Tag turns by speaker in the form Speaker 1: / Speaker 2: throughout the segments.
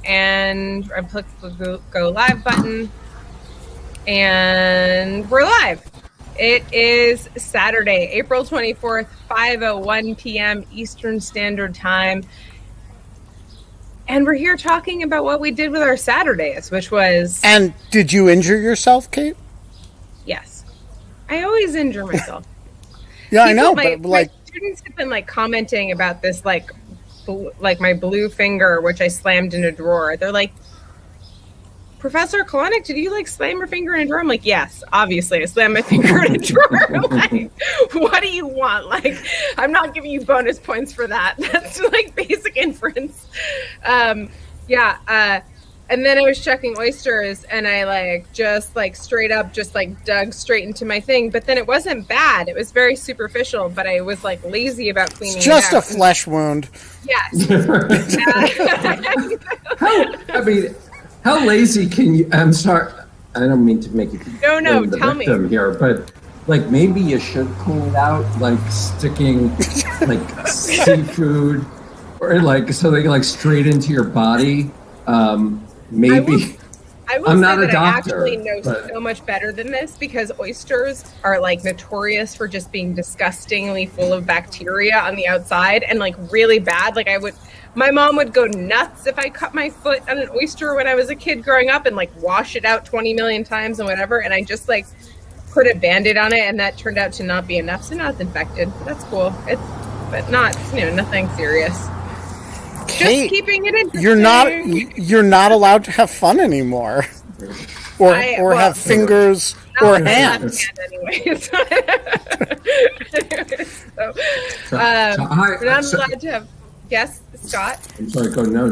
Speaker 1: and I clicked the go live button, and we're live. It is Saturday, April 24th, 5:01 p.m. Eastern Standard Time. And we're here talking about what we did with our Saturdays, which was...
Speaker 2: And did you injure yourself, Kate?
Speaker 1: Yes. I always injure myself.
Speaker 2: Yeah, I know, but
Speaker 1: my students have been commenting about this, like my blue finger, which I slammed in a drawer. They're like, Professor Kalanick, did you slam your finger in a drawer? I'm like, yes, obviously I slammed my finger in a drawer. What do you want? I'm not giving you bonus points for that. That's basic inference. And then I was checking oysters, and I just straight up dug straight into my thing. But then it wasn't bad. It was very superficial, but I was lazy about cleaning
Speaker 2: it out. It's just a flesh wound.
Speaker 1: Yes.
Speaker 3: How lazy can you? I'm sorry. I don't mean to make you.
Speaker 1: No. Tell me.
Speaker 3: Here, but maybe you should clean it out, sticking seafood, or so straight into your body. Maybe.
Speaker 1: I will
Speaker 3: I'm
Speaker 1: say
Speaker 3: not
Speaker 1: that
Speaker 3: a doctor,
Speaker 1: I actually know so much better than this, because oysters are notorious for just being disgustingly full of bacteria on the outside and really bad. My mom would go nuts if I cut my foot on an oyster when I was a kid growing up and wash it out 20 million times and whatever. And I just put a Band-Aid on it, and that turned out to not be enough. So now it's infected. That's cool. But not, nothing serious.
Speaker 2: Kate,
Speaker 1: just keeping it interesting.
Speaker 2: You're not allowed to have fun anymore, or have fingers or hands.
Speaker 1: Anyways. We're not allowed to have. Yes, Scott.
Speaker 3: I'm sorry. Go. No.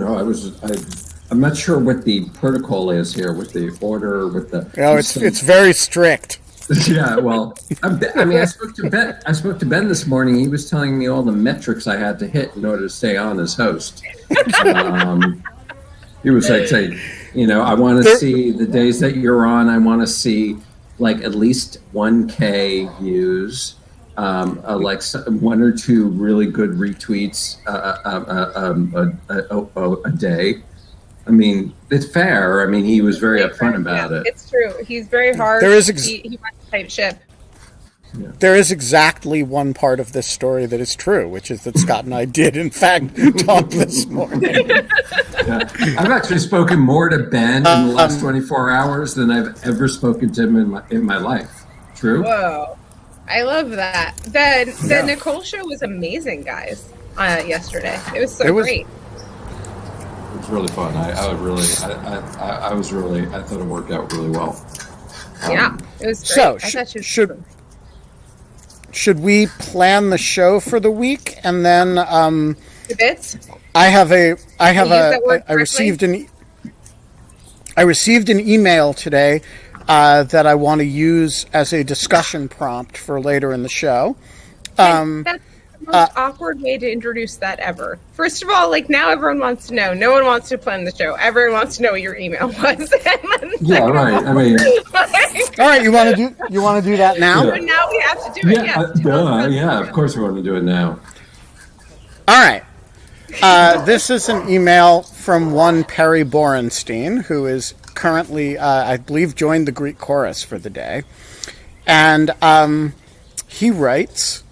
Speaker 3: I'm not sure what the protocol is here with the order with the.
Speaker 2: No, it's very strict.
Speaker 3: Yeah, well, I spoke to Ben this morning. He was telling me all the metrics I had to hit in order to stay on as host. He was saying, I want to see the days that you're on. I want to see at least 1K views, one or two really good retweets a day. I mean, it's fair. I mean, he was very upfront about it.
Speaker 1: It's true. He's very hard. He wants to type ship.
Speaker 2: Yeah. There is exactly one part of this story that is true, which is that Scott and I did, in fact, talk this morning.
Speaker 3: Yeah. I've actually spoken more to Ben in the last 24 hours than I've ever spoken to him in my life. True?
Speaker 1: Whoa. I love that. The Nicole show was amazing, guys, yesterday. It was great.
Speaker 3: It was really fun. I thought it worked out really well.
Speaker 1: Yeah, it was great.
Speaker 2: So should we plan the show for the week, and then
Speaker 1: the bits?
Speaker 2: I received an email today that I want to use as a discussion prompt for later in the show.
Speaker 1: That's the most awkward way to introduce that ever. First of all, now everyone wants to know. No one wants to plan the show. Everyone wants to know what your email was.
Speaker 3: Yeah, right. I mean,
Speaker 2: all right. You want to do that now?
Speaker 1: Yeah. But now we have to do it.
Speaker 3: Yeah, of course we want to do it now.
Speaker 2: All right. This is an email from one Perry Borenstein, who is currently, I believe, joined the Greek chorus for the day, and he writes.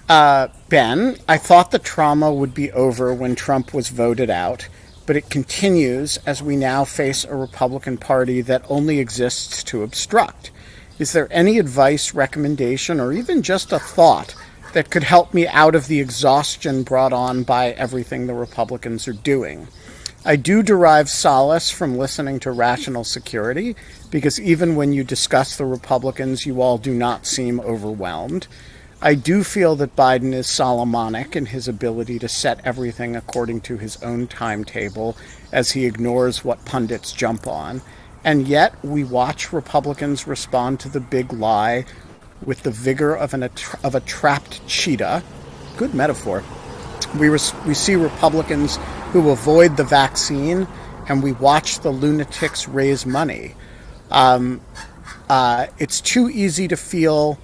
Speaker 2: Ben, I thought the trauma would be over when Trump was voted out, but it continues as we now face a Republican Party that only exists to obstruct. Is there any advice, recommendation, or even just a thought that could help me out of the exhaustion brought on by everything the Republicans are doing? I do derive solace from listening to Rational Security, because even when you discuss the Republicans, you all do not seem overwhelmed. I do feel that Biden is Solomonic in his ability to set everything according to his own timetable as he ignores what pundits jump on. And yet we watch Republicans respond to the big lie with the vigor of a trapped cheetah. Good metaphor. We see Republicans who avoid the vaccine, and we watch the lunatics raise money. It's too easy to feel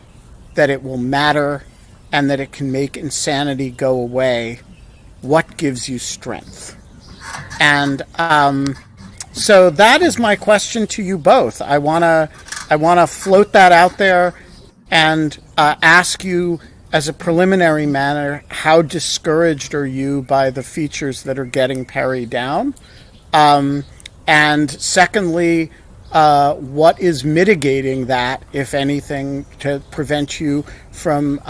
Speaker 2: that it will matter and that it can make insanity go away. What gives you strength? And so that is my question to you both. I wanna float that out there and ask you, as a preliminary matter, how discouraged are you by the features that are getting Perry down? And secondly, what is mitigating that, if anything, to prevent you from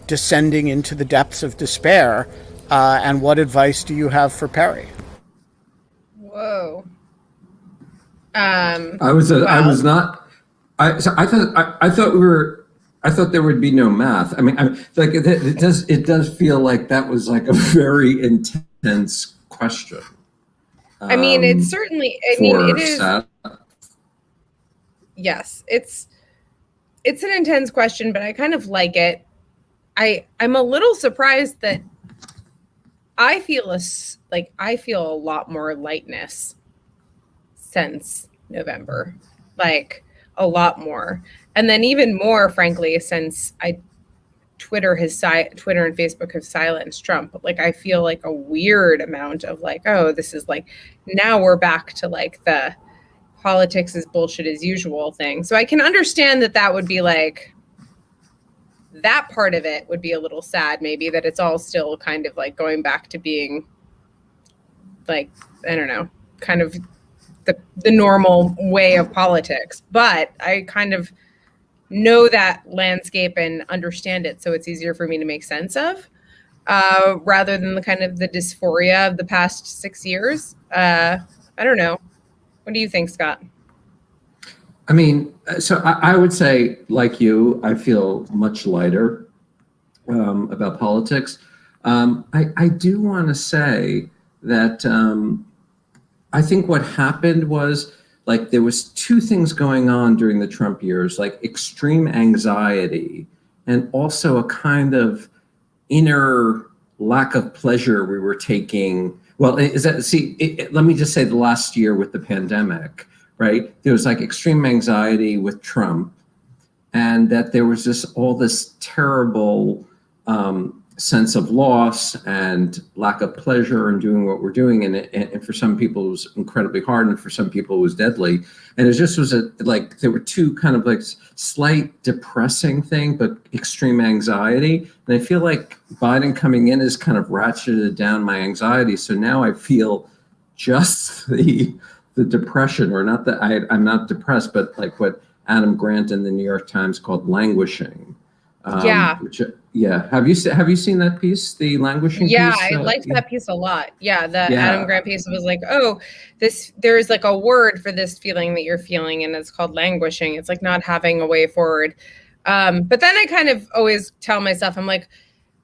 Speaker 2: descending into the depths of despair? And what advice do you have for Perry?
Speaker 1: Whoa.
Speaker 3: I was not. I thought we were. I thought there would be no math. I mean, like it does feel like that was like a very intense question.
Speaker 1: I mean, it's certainly. I mean, it is. Yes, it's an intense question, but I kind of like it. I'm a little surprised that I feel a lot more lightness since November, like a lot more, and then even more, frankly, since Twitter and Facebook have silenced Trump. Like, I feel like a weird amount of like, oh, this is like, now we're back to like the politics is bullshit as usual thing. So I can understand that would be like, that part of it would be a little sad, maybe, that it's all still kind of like going back to being like, I don't know, kind of the normal way of politics. But I kind of know that landscape and understand it, so it's easier for me to make sense of, rather than the kind of the dysphoria of the past 6 years. I don't know. What do you think, Scott?
Speaker 3: I mean, so I would say, like you, I feel much lighter about politics. I do want to say that I think what happened was, like, there was two things going on during the Trump years, like extreme anxiety and also a kind of inner lack of pleasure we were taking. Well, let me just say the last year with the pandemic, right? There was like extreme anxiety with Trump, and that there was all this terrible sense of loss and lack of pleasure in doing what we're doing. And for some people it was incredibly hard, and for some people it was deadly. And it just was like, there were two kind of like slight depressing thing, but extreme anxiety. And I feel like Biden coming in has kind of ratcheted down my anxiety. So now I feel just the depression, or not that I'm not depressed, but like what Adam Grant in the New York Times called languishing.
Speaker 1: Yeah.
Speaker 3: Have you seen that piece, the languishing
Speaker 1: piece?
Speaker 3: I
Speaker 1: liked that piece a lot. Adam Grant piece was like, oh, there's like a word for this feeling that you're feeling, and it's called languishing. It's like not having a way forward. But then I kind of always tell myself, I'm like,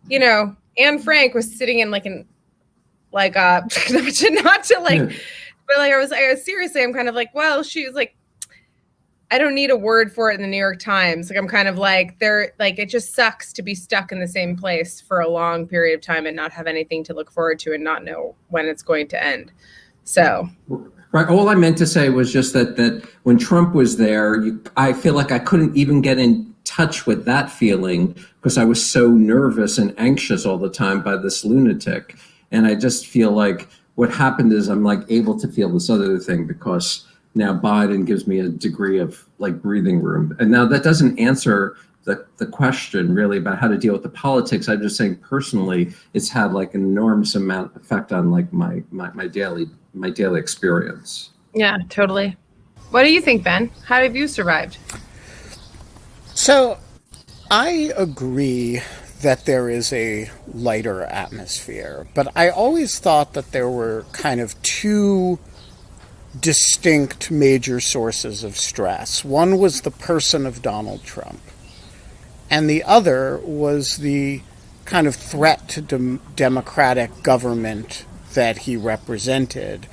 Speaker 1: you know, Anne Frank was sitting in like not to like, but like I was seriously, I'm kind of like, well, she was like, I don't need a word for it in the New York Times. Like, I'm kind of like, it just sucks to be stuck in the same place for a long period of time and not have anything to look forward to and not know when it's going to end. So.
Speaker 3: Right. All I meant to say was just that when Trump was there, I feel like I couldn't even get in touch with that feeling because I was so nervous and anxious all the time by this lunatic. And I just feel like what happened is I'm like able to feel this other thing because now Biden gives me a degree of like breathing room. And now that doesn't answer the question really about how to deal with the politics. I'm just saying personally, it's had like an enormous amount of effect on like my daily experience.
Speaker 1: Yeah, totally. What do you think, Ben? How have you survived?
Speaker 2: So I agree that there is a lighter atmosphere, but I always thought that there were kind of two distinct major sources of stress. One was the person of Donald Trump, and the other was the kind of threat to democratic government that he represented,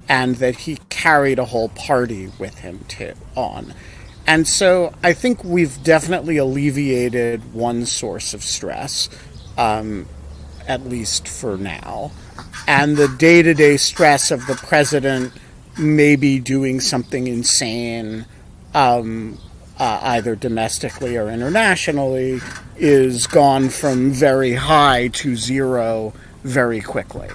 Speaker 2: and that he carried a whole party with him on. And so I think we've definitely alleviated one source of stress, at least for now. And the day-to-day stress of the president maybe doing something insane, either domestically or internationally, is gone from very high to zero very quickly.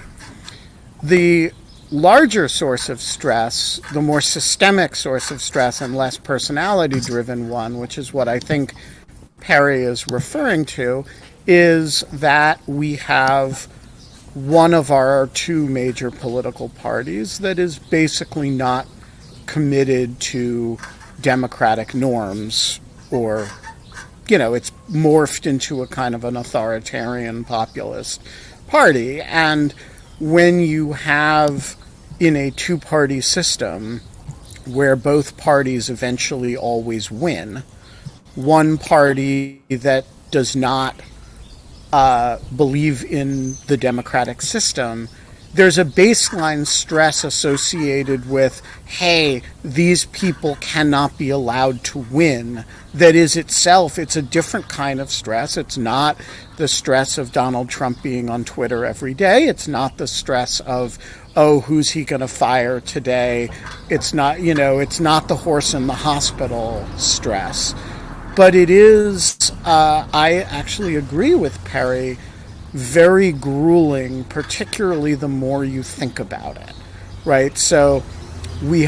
Speaker 2: The larger source of stress, the more systemic source of stress and less personality-driven one, which is what I think Perry is referring to, is that we have one of our two major political parties that is basically not committed to democratic norms, or, it's morphed into a kind of an authoritarian populist party. And when you have, in a two-party system where both parties eventually always win, one party that does not believe in the democratic system, there's a baseline stress associated with, hey, these people cannot be allowed to win. That is itself, it's a different kind of stress. It's not the stress of Donald Trump being on Twitter every day. It's not the stress of, oh, who's he going to fire today? It's not, it's not the horse in the hospital stress. But it is, I actually agree with Perry, very grueling, particularly the more you think about it, right? So we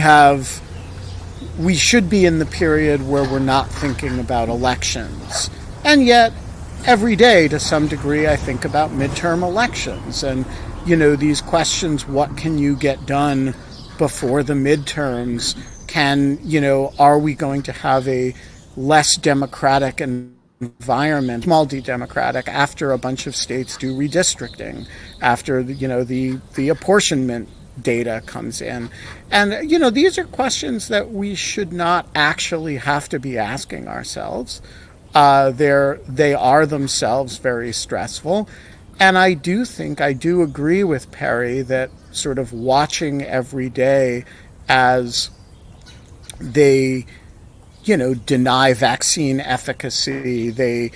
Speaker 2: should be in the period where we're not thinking about elections. And yet, every day, to some degree, I think about midterm elections. And, these questions, what can you get done before the midterms? Are we going to have a less democratic environment, small d democratic, after a bunch of states do redistricting, after the apportionment data comes in? And these are questions that we should not actually have to be asking ourselves. They are themselves very stressful. And I do agree with Perry that sort of watching every day as they deny vaccine efficacy, they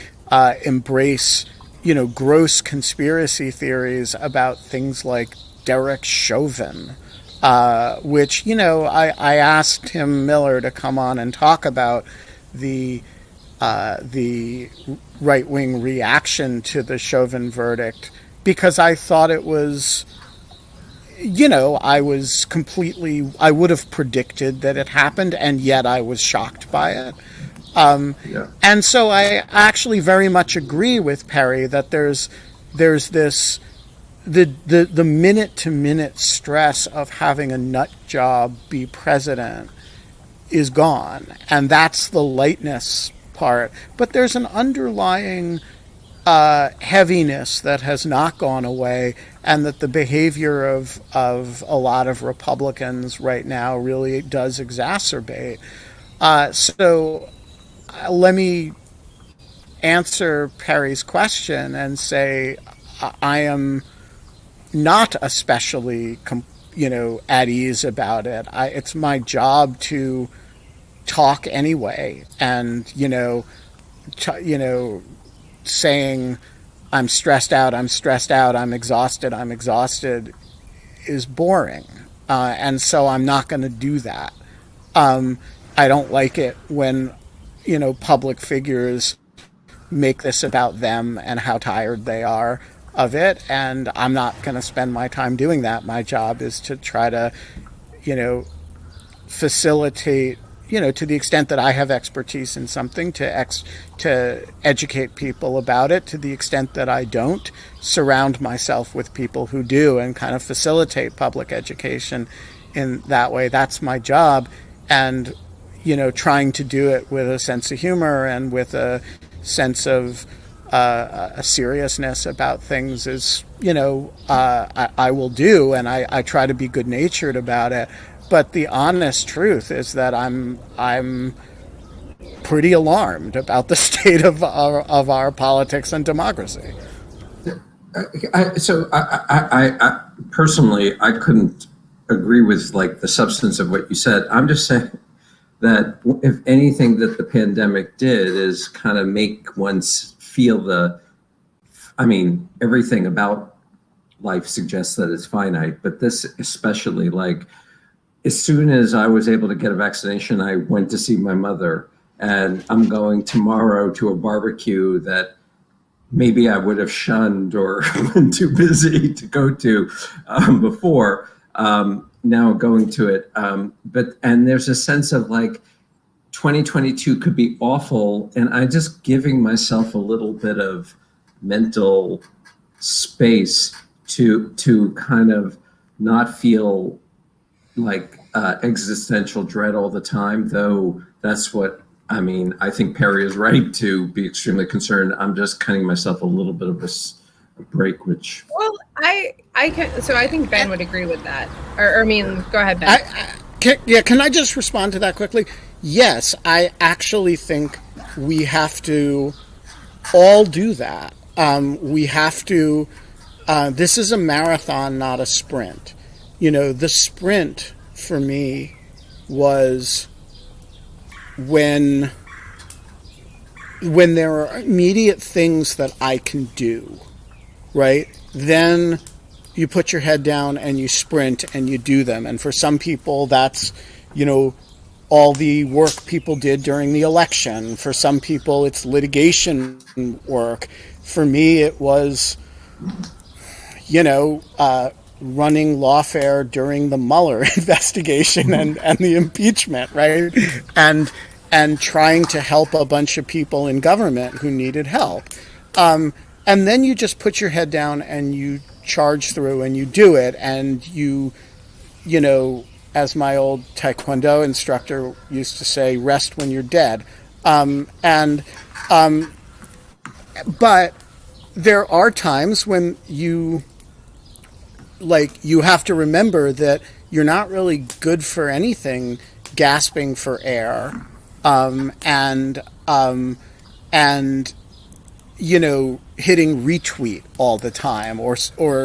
Speaker 2: embrace gross conspiracy theories about things like Derek Chauvin, which I asked Tim Miller to come on and talk about the right-wing reaction to the Chauvin verdict, because I thought it was, I would have predicted that it happened, and yet I was shocked by it. And so I actually very much agree with Perry that there's this, the minute-to-minute stress of having a nut job be president is gone, and that's the lightness part. But there's an underlying heaviness that has not gone away, and that the behavior of a lot of Republicans right now really does exacerbate. So let me answer Perry's question and say I am not especially at ease about it. It's my job to talk anyway, and saying I'm stressed out, I'm exhausted is boring, and so I'm not going to do that. I don't like it when public figures make this about them and how tired they are of it, and I'm not going to spend my time doing that. My job is to try to facilitate, to the extent that I have expertise in something, to educate people about it. To the extent that I don't, surround myself with people who do, and kind of facilitate public education in that way. That's my job. And trying to do it with a sense of humor and with a sense of a seriousness about things is, I will do, and I try to be good-natured about it. But the honest truth is that I'm pretty alarmed about the state of our politics and democracy.
Speaker 3: I personally, I couldn't agree with the substance of what you said. I'm just saying that if anything that the pandemic did is kind of make one feel everything about life suggests that it's finite, but this especially, as soon as I was able to get a vaccination, I went to see my mother, and I'm going tomorrow to a barbecue that maybe I would have shunned or been too busy to go to before. now going to it. And there's a sense of like 2022 could be awful, and I'm just giving myself a little bit of mental space to kind of not feel like existential dread all the time, though that's what I mean. I think Perry is right to be extremely concerned. I'm just cutting myself a little bit of a break, which...
Speaker 1: Well, I think Ben would agree with that. Or I mean, go ahead, Ben.
Speaker 2: Can I just respond to that quickly? Yes, I actually think we have to all do that. We have to... this is a marathon, not a sprint. You know, the sprint for me was when there are immediate things that I can do, right? Then you put your head down and you sprint and you do them. And for some people, that's, you know, all the work people did during the election. For some people, it's litigation work. For me, it was, you know, running lawfare during the Mueller investigation and the impeachment, right? And trying to help a bunch of people in government who needed help. And then you just put your head down and you charge through and you do it. And you know, as my old Taekwondo instructor used to say, rest when you're dead. But there are times when you have to remember that you're not really good for anything gasping for air, and you know, hitting retweet all the time, or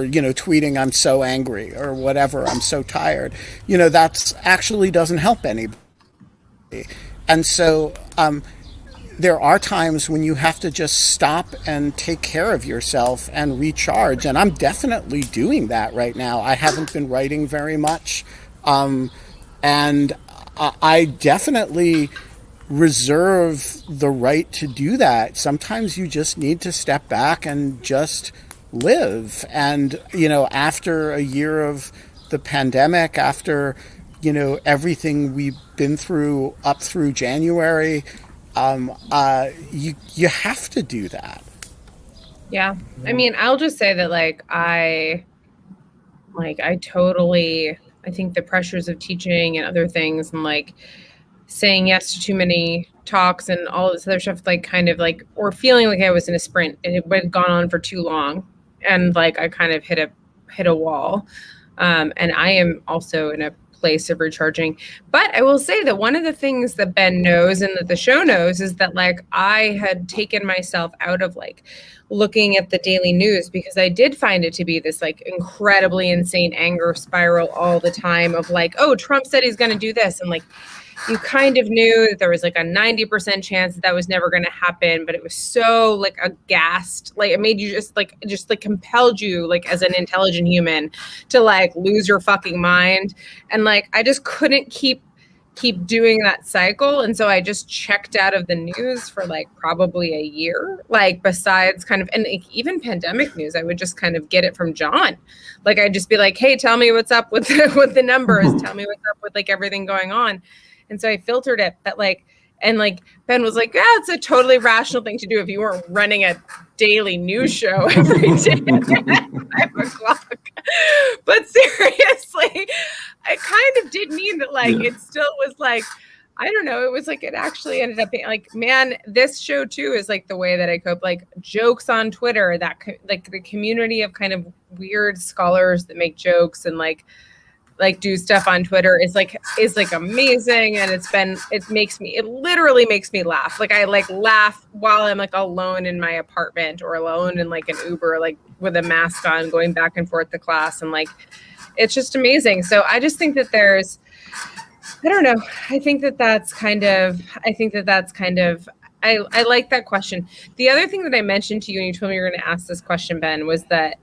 Speaker 2: you know, tweeting I'm so angry or whatever, I'm so tired. You know, that's actually doesn't help anybody. And so there are times when you have to just stop and take care of yourself and recharge. And I'm definitely doing that right now. I haven't been writing very much. And I definitely reserve the right to do that. Sometimes you just need to step back and just live. And, you know, after a year of the pandemic, after, you know, everything we've been through up through January, you have to do that.
Speaker 1: Yeah. I mean, I'll just say that I think the pressures of teaching and other things, and like saying yes to too many talks and all this other stuff, like kind of like, or feeling like I was in a sprint and it had gone on for too long. And like, I kind of hit a wall. And I am also in a place of recharging. But I will say that one of the things that Ben knows and that the show knows is that like I had taken myself out of like looking at the daily news, because I did find it to be this like incredibly insane anger spiral all the time of like, oh, Trump said he's going to do this. And like, you kind of knew that there was like a 90% chance that was never going to happen, but it was so like aghast, like it made you just compelled you like as an intelligent human to like lose your fucking mind. And like, I just couldn't keep doing that cycle. And so I just checked out of the news for like probably a year, like besides kind of, and like, even pandemic news, I would just kind of get it from John. Like, I'd just be like, hey, tell me what's up with the numbers. Tell me what's up with like everything going on. And so I filtered it, but like, and like Ben was like, yeah, it's a totally rational thing to do if you weren't running a daily news show every day at 5:00. But seriously, I kind of did mean that like, it still was like, I don't know. It was like, it actually ended up being like, man, this show too is like the way that I cope, like jokes on Twitter, that like the community of kind of weird scholars that make jokes and like do stuff on Twitter is like amazing. And it literally makes me laugh. Like I like laugh while I'm like alone in my apartment or alone in like an Uber, like with a mask on going back and forth to class. And like, it's just amazing. So I just think that I don't know. I like that question. The other thing that I mentioned to you, and you told me you were going to ask this question, Ben, was that,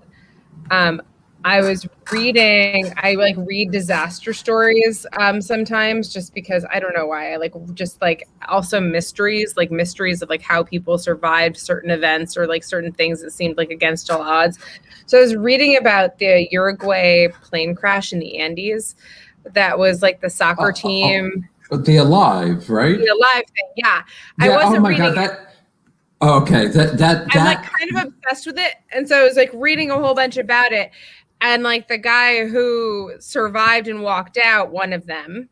Speaker 1: I was reading, I like read disaster stories sometimes just because I don't know why. I like just like also mysteries of like how people survived certain events or like certain things that seemed like against all odds. So I was reading about the Uruguay plane crash in the Andes. That was like the soccer team.
Speaker 3: The Alive, right?
Speaker 1: The Alive thing, yeah.
Speaker 3: Yeah.
Speaker 1: I wasn't
Speaker 3: Oh my
Speaker 1: reading
Speaker 3: God, that. Oh, okay,
Speaker 1: I'm like kind of obsessed with it. And so I was like reading a whole bunch about it. And like the guy who survived and walked out, one of them,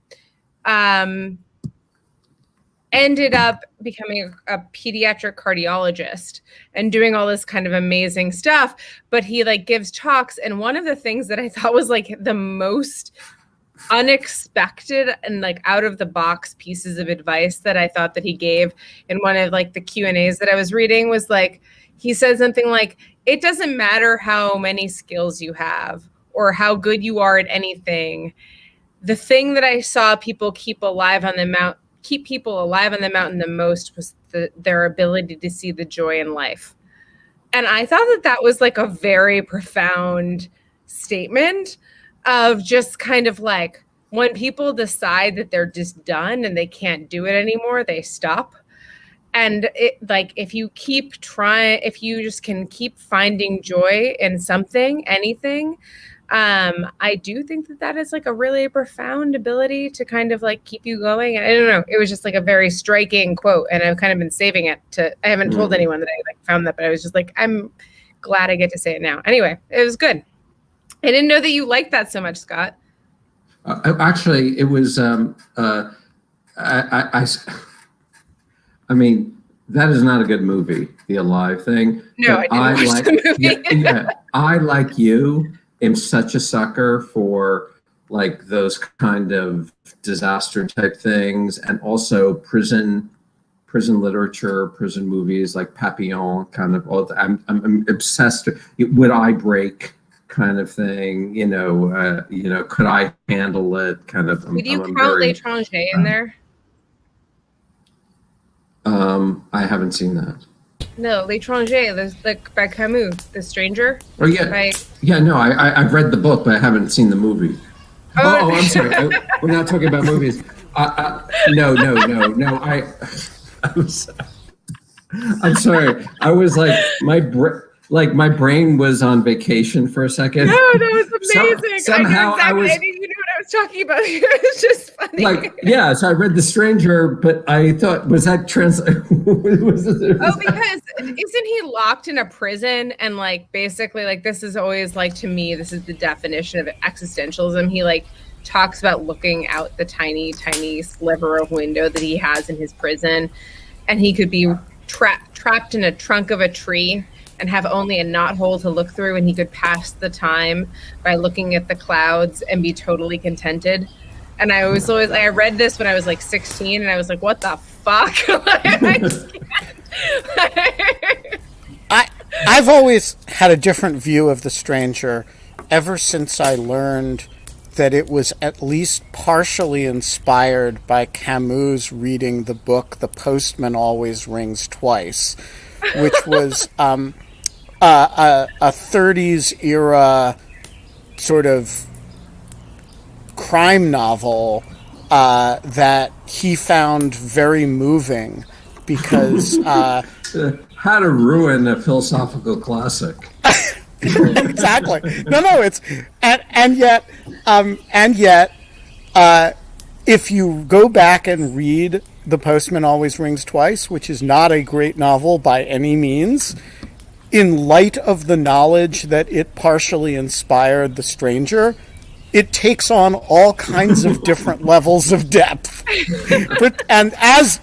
Speaker 1: ended up becoming a pediatric cardiologist and doing all this kind of amazing stuff. But he like gives talks. And one of the things that I thought was like the most unexpected and like out of the box pieces of advice that I thought that he gave in one of like the Q&As that I was reading was like, he said something like, it doesn't matter how many skills you have or how good you are at anything. The thing that I saw people keep people alive on the mountain the most was their ability to see the joy in life. And I thought that that was like a very profound statement of just kind of like when people decide that they're just done and they can't do it anymore, they stop. And it like if you keep trying, if you just can keep finding joy in something, anything, I do think that that is like a really profound ability to kind of like keep you going. And I don't know, it was just like a very striking quote, and I've kind of been saving it to. I haven't told anyone that I like found that, but I was just like, I'm glad I get to say it now. Anyway, it was good. I didn't know that you liked that so much, Scott.
Speaker 3: Actually, it was. I mean, that is not a good movie, the Alive thing.
Speaker 1: No, I didn't watch the movie.
Speaker 3: Yeah, I, like you, am such a sucker for like those kind of disaster type things, and also prison literature, prison movies like Papillon, kind of. I'm obsessed. Would I break? Kind of thing, could I handle it? Kind of.
Speaker 1: Did you count L'Étranger in there?
Speaker 3: I haven't seen that.
Speaker 1: No, L'Étranger, like by Camus, The Stranger.
Speaker 3: Oh yeah, No, I've read the book, but I haven't seen the movie. Oh, I'm sorry. We're not talking about movies. No. I'm sorry. I was like my brain was on vacation for a second.
Speaker 1: No, that was amazing.
Speaker 3: Somehow
Speaker 1: I didn't know what I was talking about. It was just funny.
Speaker 3: So I read The Stranger, but I thought, was that
Speaker 1: because isn't he locked in a prison? And like basically like this is always like, to me, this is the definition of existentialism. He like talks about looking out the tiny sliver of window that he has in his prison, and he could be trapped in a trunk of a tree and have only a knothole to look through, and he could pass the time by looking at the clouds and be totally contented. And I read this when I was like 16, and I was like, what the fuck?
Speaker 2: I've always had a different view of The Stranger ever since I learned that it was at least partially inspired by Camus reading the book The Postman Always Rings Twice, which was a 30s era sort of crime novel that he found very moving because
Speaker 3: how to ruin a philosophical classic.
Speaker 2: Exactly. No, it's and yet if you go back and read The Postman Always Rings Twice, which is not a great novel by any means, in light of the knowledge that it partially inspired The Stranger, it takes on all kinds of different levels of depth. And as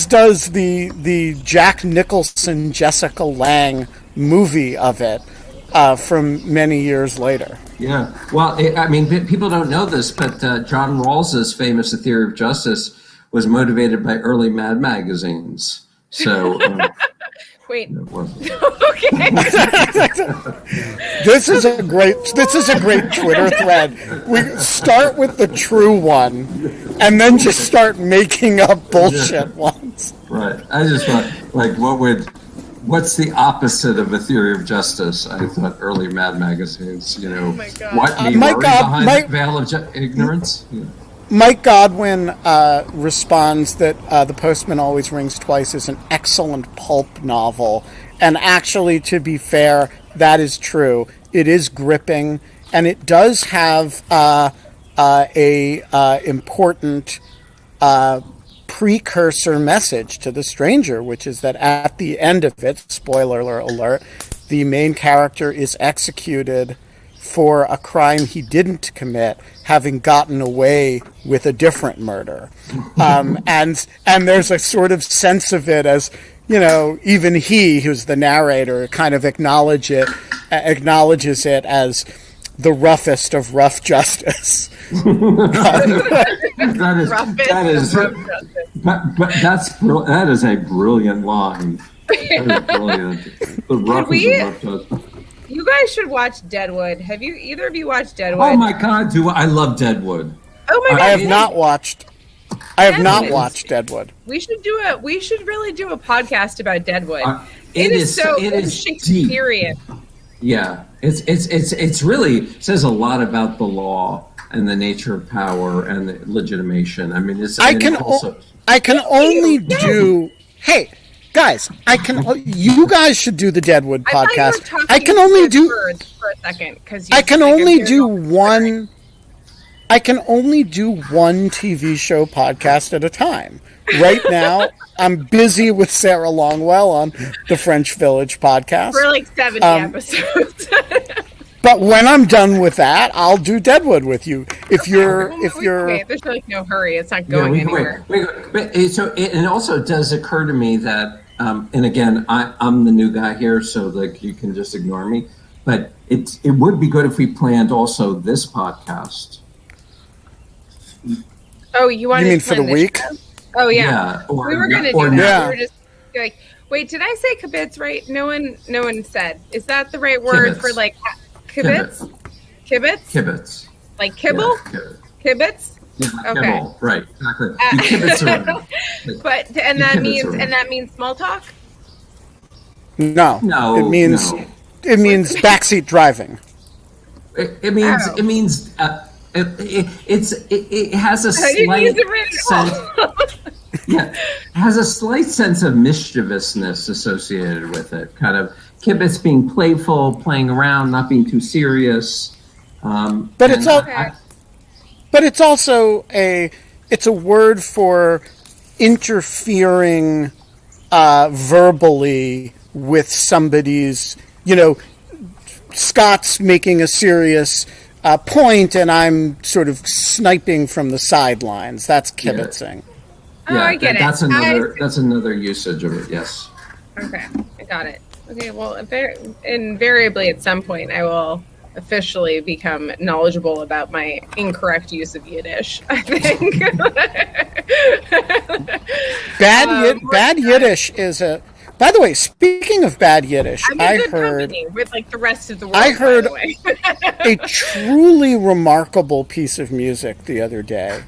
Speaker 2: does the Jack Nicholson, Jessica Lange movie of it from many years later.
Speaker 3: Yeah. Well, people don't know this, but John Rawls's famous A Theory of Justice was motivated by early Mad magazines. So...
Speaker 1: Wait.
Speaker 2: Okay. This is a great Twitter thread. We start with the true one, and then just start making up bullshit ones.
Speaker 3: Right. I just thought, like, what would What's the opposite of a theory of justice? I thought early Mad magazines,
Speaker 1: Oh my God.
Speaker 3: what me
Speaker 2: My
Speaker 3: worry
Speaker 2: God,
Speaker 3: behind the veil of ignorance? Yeah.
Speaker 2: Mike Godwin responds that The Postman Always Rings Twice is an excellent pulp novel. And actually, to be fair, that is true. It is gripping, and it does have a important precursor message to The Stranger, which is that at the end of it, spoiler alert, the main character is executed for a crime he didn't commit, having gotten away with a different murder. And there's a sort of sense of it as, even he, who's the narrator, kind of acknowledges it as the roughest of rough justice.
Speaker 3: That is a brilliant line. That is brilliant. The roughest of rough justice.
Speaker 1: You guys should watch Deadwood. Have either of you watched Deadwood?
Speaker 3: Oh my God, I love Deadwood.
Speaker 1: Oh my God.
Speaker 2: I have not watched Deadwood.
Speaker 1: We should really do a podcast about Deadwood.
Speaker 3: It is
Speaker 1: Shakespearean.
Speaker 3: Deep. Yeah, it's really says a lot about the law and the nature of power and the legitimation. I mean,
Speaker 2: Hey, guys, you guys should do the Deadwood podcast. I can only do
Speaker 1: for a second because
Speaker 2: I can only do one TV show podcast at a time. Right now, I'm busy with Sarah Longwell on the French Village podcast.
Speaker 1: For like 70 episodes.
Speaker 2: But when I'm done with that, I'll do Deadwood with you. If you're,
Speaker 1: there's like no hurry. It's not going anywhere.
Speaker 3: It also does occur to me that, and again, I'm the new guy here, so like you can just ignore me. But it would be good if we planned also this podcast.
Speaker 1: Oh, you
Speaker 2: mean for the week?
Speaker 1: Show? Oh yeah. We were gonna do that.
Speaker 2: Yeah.
Speaker 1: We were just like, wait, did I say kibitz right? No one said. Is that the right word for like kibitz? Kibitz? Like kibble?
Speaker 3: Yeah,
Speaker 1: kibitz?
Speaker 3: Yeah,
Speaker 1: okay.
Speaker 3: Kibble. Right, exactly. You kibitz around.
Speaker 1: But that means small talk?
Speaker 2: No. It means backseat driving.
Speaker 3: It means it has a slight sense. Yeah, it has a slight sense of mischievousness associated with it. Kind of kibitz being playful, playing around, not being too serious.
Speaker 2: But it's also a word for interfering verbally with somebody's. Scott's making a serious point, and I'm sort of sniping from the sidelines. That's kibitzing.
Speaker 1: Yeah, I get it.
Speaker 3: That's another usage of it. Yes.
Speaker 1: Okay, I got it. Okay, well, invariably at some point I will officially become knowledgeable about my incorrect use of Yiddish, I think.
Speaker 2: Bad Yiddish is a. By the way, speaking of bad Yiddish,
Speaker 1: I heard with like the rest of the world.
Speaker 2: I heard a truly remarkable piece of music the other day,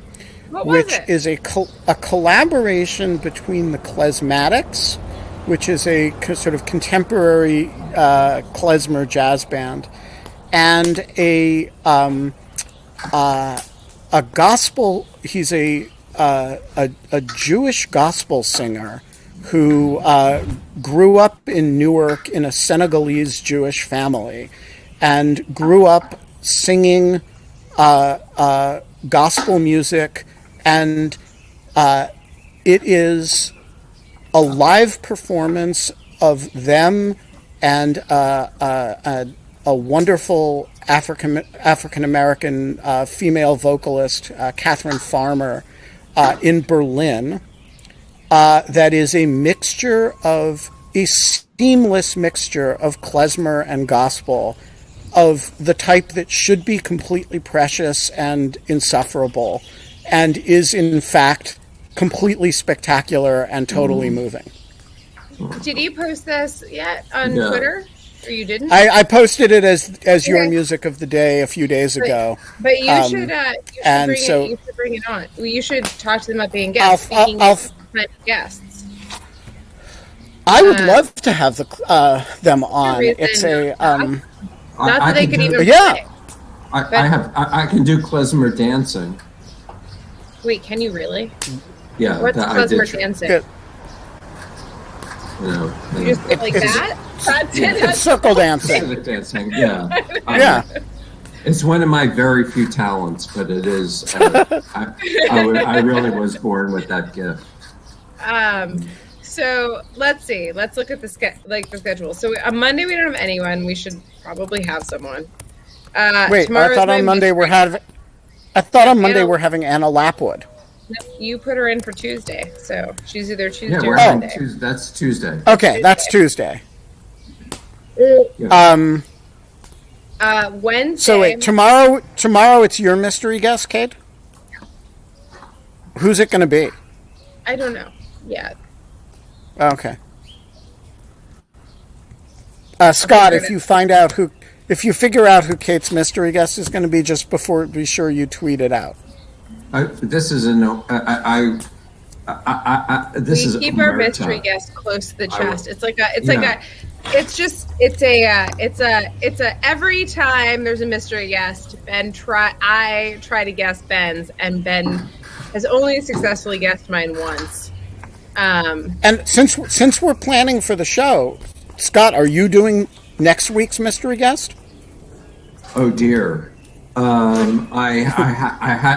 Speaker 2: which is a collaboration between the Klezmatics, which is a sort of contemporary klezmer jazz band, and a gospel. He's a Jewish gospel singer who grew up in Newark in a Senegalese Jewish family and grew up singing gospel music. And it is a live performance of them and a wonderful African-American female vocalist, Catherine Farmer, in Berlin. That is a seamless mixture of klezmer and gospel, of the type that should be completely precious and insufferable, and is in fact completely spectacular and totally moving.
Speaker 1: Did you post this yet on Twitter? Or you didn't?
Speaker 2: I posted it as your music of the day a few days ago.
Speaker 1: But you should bring it on. You should talk to them about being guests. Guests.
Speaker 2: I would love to have them on. It's a
Speaker 1: not that they could even
Speaker 2: yeah.
Speaker 3: I can do klezmer dancing.
Speaker 1: Wait, can you really?
Speaker 3: Yeah,
Speaker 1: What's klezmer dancing?
Speaker 2: Good.
Speaker 1: You just go like that? That's it.
Speaker 2: It's circle dancing.
Speaker 3: Civic dancing, yeah.
Speaker 2: Yeah.
Speaker 3: It's one of my very few talents, but it is. I really was born with that gift.
Speaker 1: So let's see. Let's look at the schedule. So on Monday we don't have anyone. We should probably have someone.
Speaker 2: Wait, I thought on Monday we're having. I thought on Monday we're having Anna Lapwood.
Speaker 1: You put her in for Tuesday, so she's either Tuesday
Speaker 3: Yeah,
Speaker 1: or Monday.
Speaker 3: That's Tuesday.
Speaker 2: Okay, that's Tuesday.
Speaker 1: Wednesday.
Speaker 2: So wait, tomorrow it's your mystery guest, Kate? Who's it going to be?
Speaker 1: I don't know yet.
Speaker 2: Okay. Scott, if you figure out who Kate's mystery guest is going to be, just be sure you tweet it out.
Speaker 3: This is a no. This is.
Speaker 1: We keep our mystery guest close to the chest. It's every time there's a mystery guest, I try to guess Ben's, and Ben has only successfully guessed mine once.
Speaker 2: And since we're planning for the show, Scott, are you doing next week's mystery guest?
Speaker 3: Oh dear, I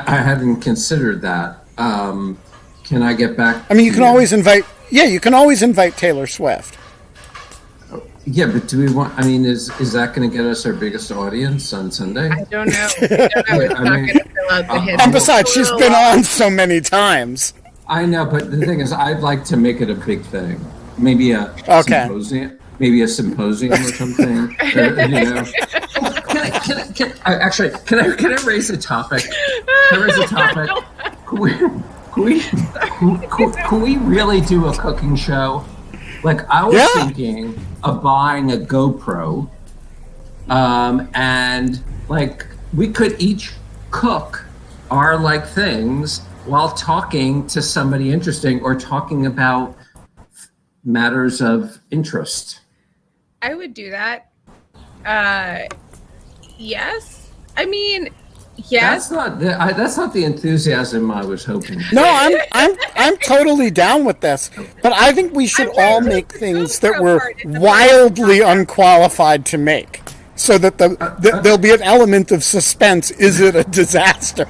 Speaker 3: hadn't considered that. Can I get back?
Speaker 2: I mean, you can always invite. Yeah, you can always invite Taylor Swift.
Speaker 3: Yeah, but do we want? I mean, is that going to get us our biggest audience on Sunday?
Speaker 1: I don't know. It's not going to fill out the hit.
Speaker 2: And besides, she's been on so many times.
Speaker 3: I know, but the thing is, I'd like to make it a big thing. Maybe a symposium. Maybe a symposium or something. Can I raise a topic? Can I raise a topic? Can we really do a cooking show? Like, I was thinking of buying a GoPro, and like we could each cook our things while talking to somebody interesting or talking about matters of interest.
Speaker 1: I would do that. Yes. I mean, yes.
Speaker 3: That's not the enthusiasm I was hoping for.
Speaker 2: No, I'm totally down with this, but I think we should all make things that we're wildly unqualified to make, so that there'll be an element of suspense. Is it a disaster?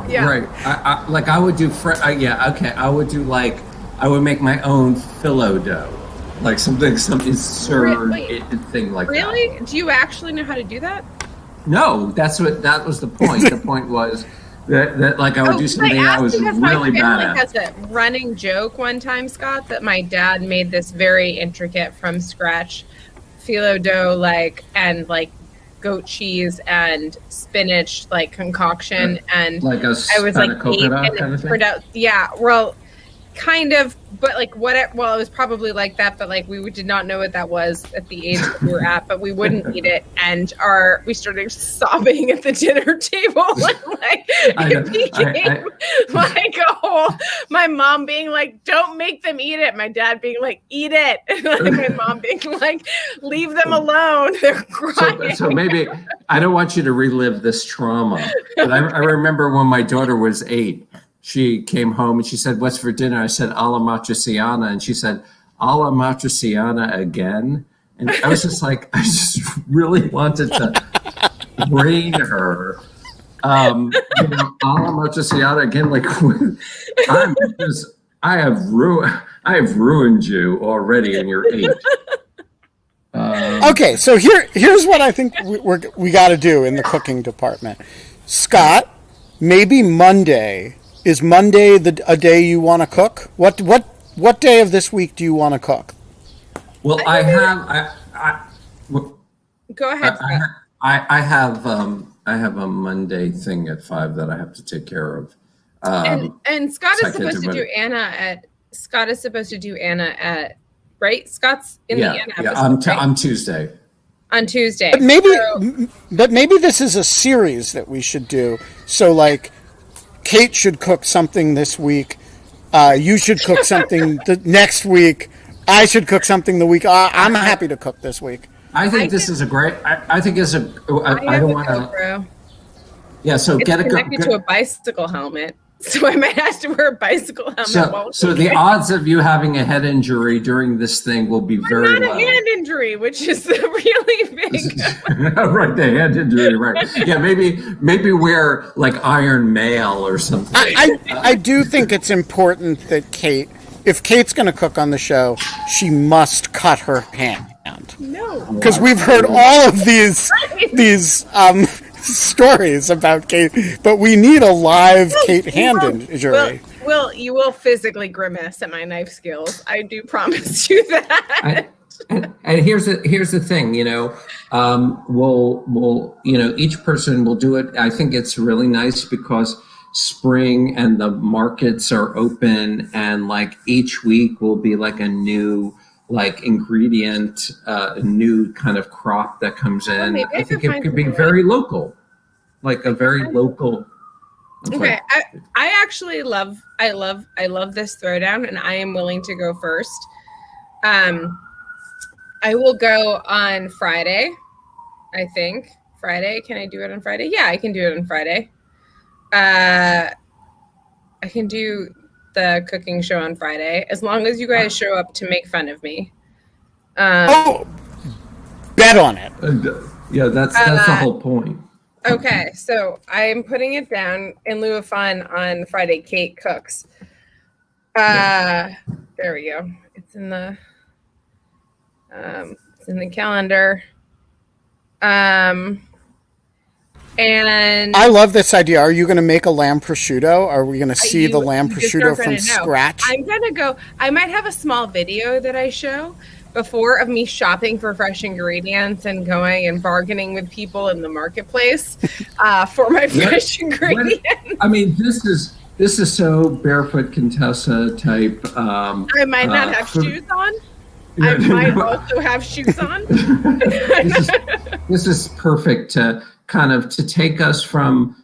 Speaker 1: Yeah.
Speaker 3: Right. I would do. I would do I would make my own phyllo dough, like some absurd thing like that.
Speaker 1: Really? Do you actually know how to do that?
Speaker 3: No, that was the point. The point was that I would do something I was really bad at.
Speaker 1: My family has a running joke one time, Scott, that my dad made this very intricate from scratch phyllo dough, and goat cheese and spinach concoction, and
Speaker 3: like a
Speaker 1: I was 8 and
Speaker 3: kind of thing?
Speaker 1: turned out, yeah, kind of, but it was probably like that, but we did not know what that was at the age that we were at, but we wouldn't eat it, and we started sobbing at the dinner table. It became a whole, my mom being don't make them eat it, my dad being eat it, and my mom being leave them alone, they're crying.
Speaker 3: So maybe I don't want you to relive this trauma, but I remember when my daughter was 8, she came home and she said, "What's for dinner?" I said, "A la matriciana." And she said, "A la matriciana again?" And I was just I just really wanted to brain her. A la matriciana again. I have ruined you already, and you're 8.
Speaker 2: Okay, so here's what I think we got to do in the cooking department. Scott, maybe Monday. Is Monday a day you want to cook? What day of this week do you want to cook?
Speaker 3: Well,
Speaker 1: Go ahead.
Speaker 3: I have a Monday thing at 5 that I have to take care of.
Speaker 1: And Scott is supposed to do Anna at right? Scott's in the Anna episode.
Speaker 3: I'm Tuesday.
Speaker 1: On Tuesday.
Speaker 2: But maybe this is a series that we should do. So Kate should cook something this week. You should cook something next week. I should cook something the week. I'm happy to cook this week.
Speaker 3: I think this is a great. I think it's a. I don't want to. Yeah, so
Speaker 1: it's
Speaker 3: get
Speaker 1: connected to a bicycle helmet, so I might have to wear a bicycle helmet.
Speaker 3: So the odds of you having a head injury during this thing will be very
Speaker 1: not
Speaker 3: low.
Speaker 1: A hand injury, which is really big.
Speaker 3: Right, the hand injury. Right. Yeah, maybe wear like Iron Mail or something.
Speaker 2: I do think it's important that if Kate's going to cook on the show, she must cut her hand.
Speaker 1: No,
Speaker 2: because we've heard all of these stories about Kate, but we need a live Kate hand injury.
Speaker 1: You will physically grimace at my knife skills. I do promise you that.
Speaker 3: And here's the thing, we'll each person will do it. I think it's really nice because spring and the markets are open, and like each week will be like a new ingredient, a new kind of crop that comes in. I think it could be very local, like a very local.
Speaker 1: Okay, I actually love this throwdown, and I am willing to go first. I will go on Friday. I think Friday. Can I do it on Friday? Yeah, I can do it on Friday. I can do the cooking show on Friday, as long as you guys show up to make fun of me.
Speaker 2: Bet on it.
Speaker 3: Yeah, that's the whole point.
Speaker 1: Okay, so I'm putting it down in lieu of fun on Friday. Kate cooks. There we go. It's in the calendar. And
Speaker 2: I love this idea. Are you going to make a lamb prosciutto? Are we going to see the lamb prosciutto from scratch?
Speaker 1: I'm going to go. I might have a small video that I show before of me shopping for fresh ingredients and going and bargaining with people in the marketplace for my fresh ingredients.
Speaker 3: I mean, this is so Barefoot Contessa type.
Speaker 1: I might not have shoes on. I might also have shoes on.
Speaker 3: This is perfect to take us from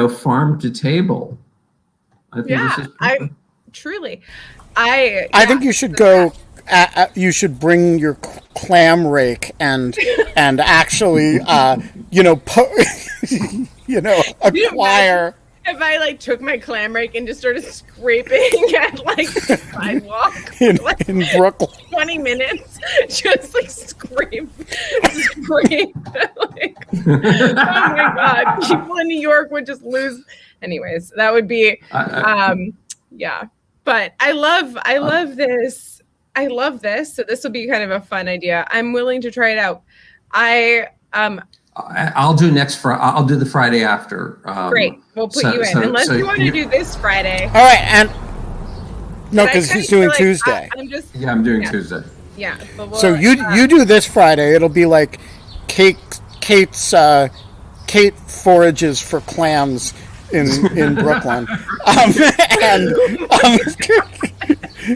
Speaker 3: farm to table. I think this is perfect.
Speaker 2: I think you should go. You should bring your clam rake and actually acquire.
Speaker 1: If I took my clam rake and just started scraping at the sidewalk
Speaker 2: in Brooklyn,
Speaker 1: 20 minutes, just scrape. Oh my God, people in New York would just lose. Anyways, that would be, yeah. But I love this. I love this. So this will be kind of a fun idea. I'm willing to try it out.
Speaker 3: I'll do next Friday. I'll do the Friday after.
Speaker 1: Great. We'll put you in. Unless you want to do this Friday.
Speaker 2: All right. And no, because he's doing Tuesday.
Speaker 3: I'm doing Tuesday.
Speaker 1: Yeah.
Speaker 2: So you do this Friday. It'll be like Kate forages for clams in Brooklyn. And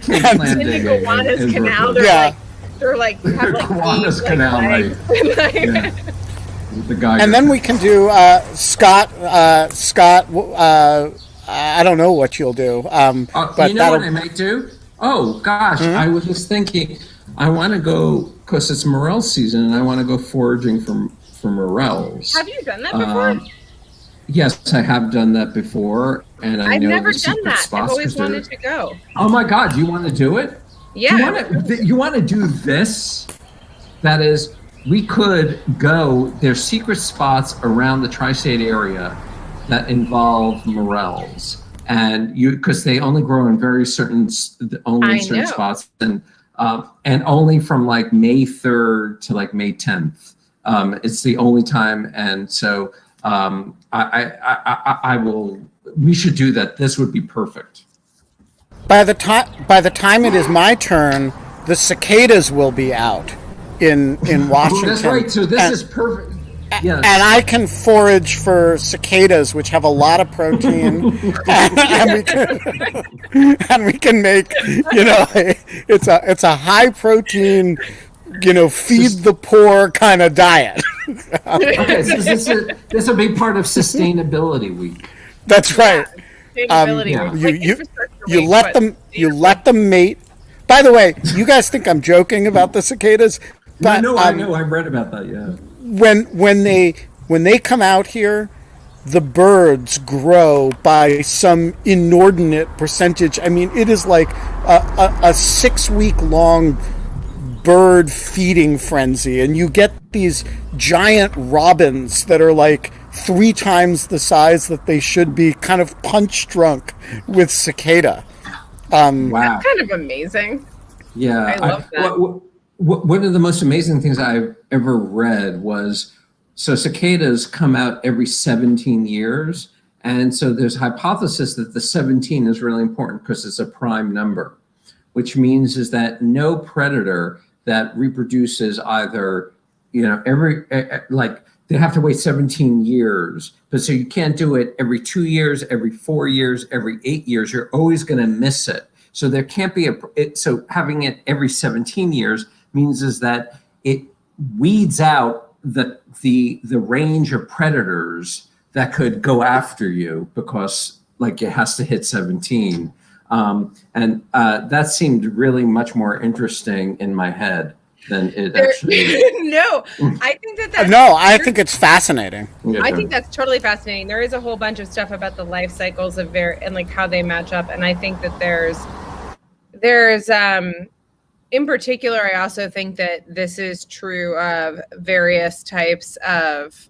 Speaker 1: in the Gowanus Canal. They're have
Speaker 3: Gowanus Canal, right? The guy.
Speaker 2: And then we can do Scott. I don't know what you'll do. But
Speaker 3: you know what I might do? Oh gosh, I was just thinking. I want to go because it's morel season, and I want to go foraging for morels.
Speaker 1: Have you done that before?
Speaker 3: Yes, I have done that before, and I've
Speaker 1: never done that. I've always wanted to go.
Speaker 3: Oh my God, you want to do it?
Speaker 1: Yeah.
Speaker 3: You want to do this? That is, we could go. There's secret spots around the tri-state area that involve morels, and because they only grow in certain spots, and only from May 3rd to May 10th. It's the only time, and so. I will. We should do that. This would be perfect.
Speaker 2: By the time it is my turn, the cicadas will be out in Washington.
Speaker 3: That's right. So this is perfect. Yes.
Speaker 2: And I can forage for cicadas, which have a lot of protein, and we can make it's a high protein. Feed the poor kind of diet.
Speaker 3: Okay, so this will be part of Sustainability Week.
Speaker 2: That's right.
Speaker 1: Sustainability Week.
Speaker 2: You let them mate By the way, you guys think I'm joking about the cicadas, but
Speaker 3: no, I know. I've read about that. Yeah.
Speaker 2: When they come out here, the birds grow by some inordinate percentage. I mean, it is like a 6-week long bird feeding frenzy, and you get these giant robins that are like 3 times the size that they should be, kind of punch drunk with cicada.
Speaker 3: Wow.
Speaker 1: That's kind of amazing.
Speaker 3: Yeah.
Speaker 1: I love that.
Speaker 3: One of the most amazing things I've ever read was, so cicadas come out every 17 years. And so there's a hypothesis that the 17 is really important because it's a prime number, which means is that no predator that reproduces either, like they have to wait 17 years. But so you can't do it every 2 years, every 4 years, every 8 years. You're always going to miss it. So there can't be so having it every 17 years means is that it weeds out the range of predators that could go after you, because like it has to hit 17. And that seemed really much more interesting in my head than it actually
Speaker 1: No, I think that's
Speaker 2: no, I think it's fascinating.
Speaker 1: I think that's totally fascinating. There is a whole bunch of stuff about the life cycles of and like how they match up, and I think that there's in particular, I also think that this is true of various types of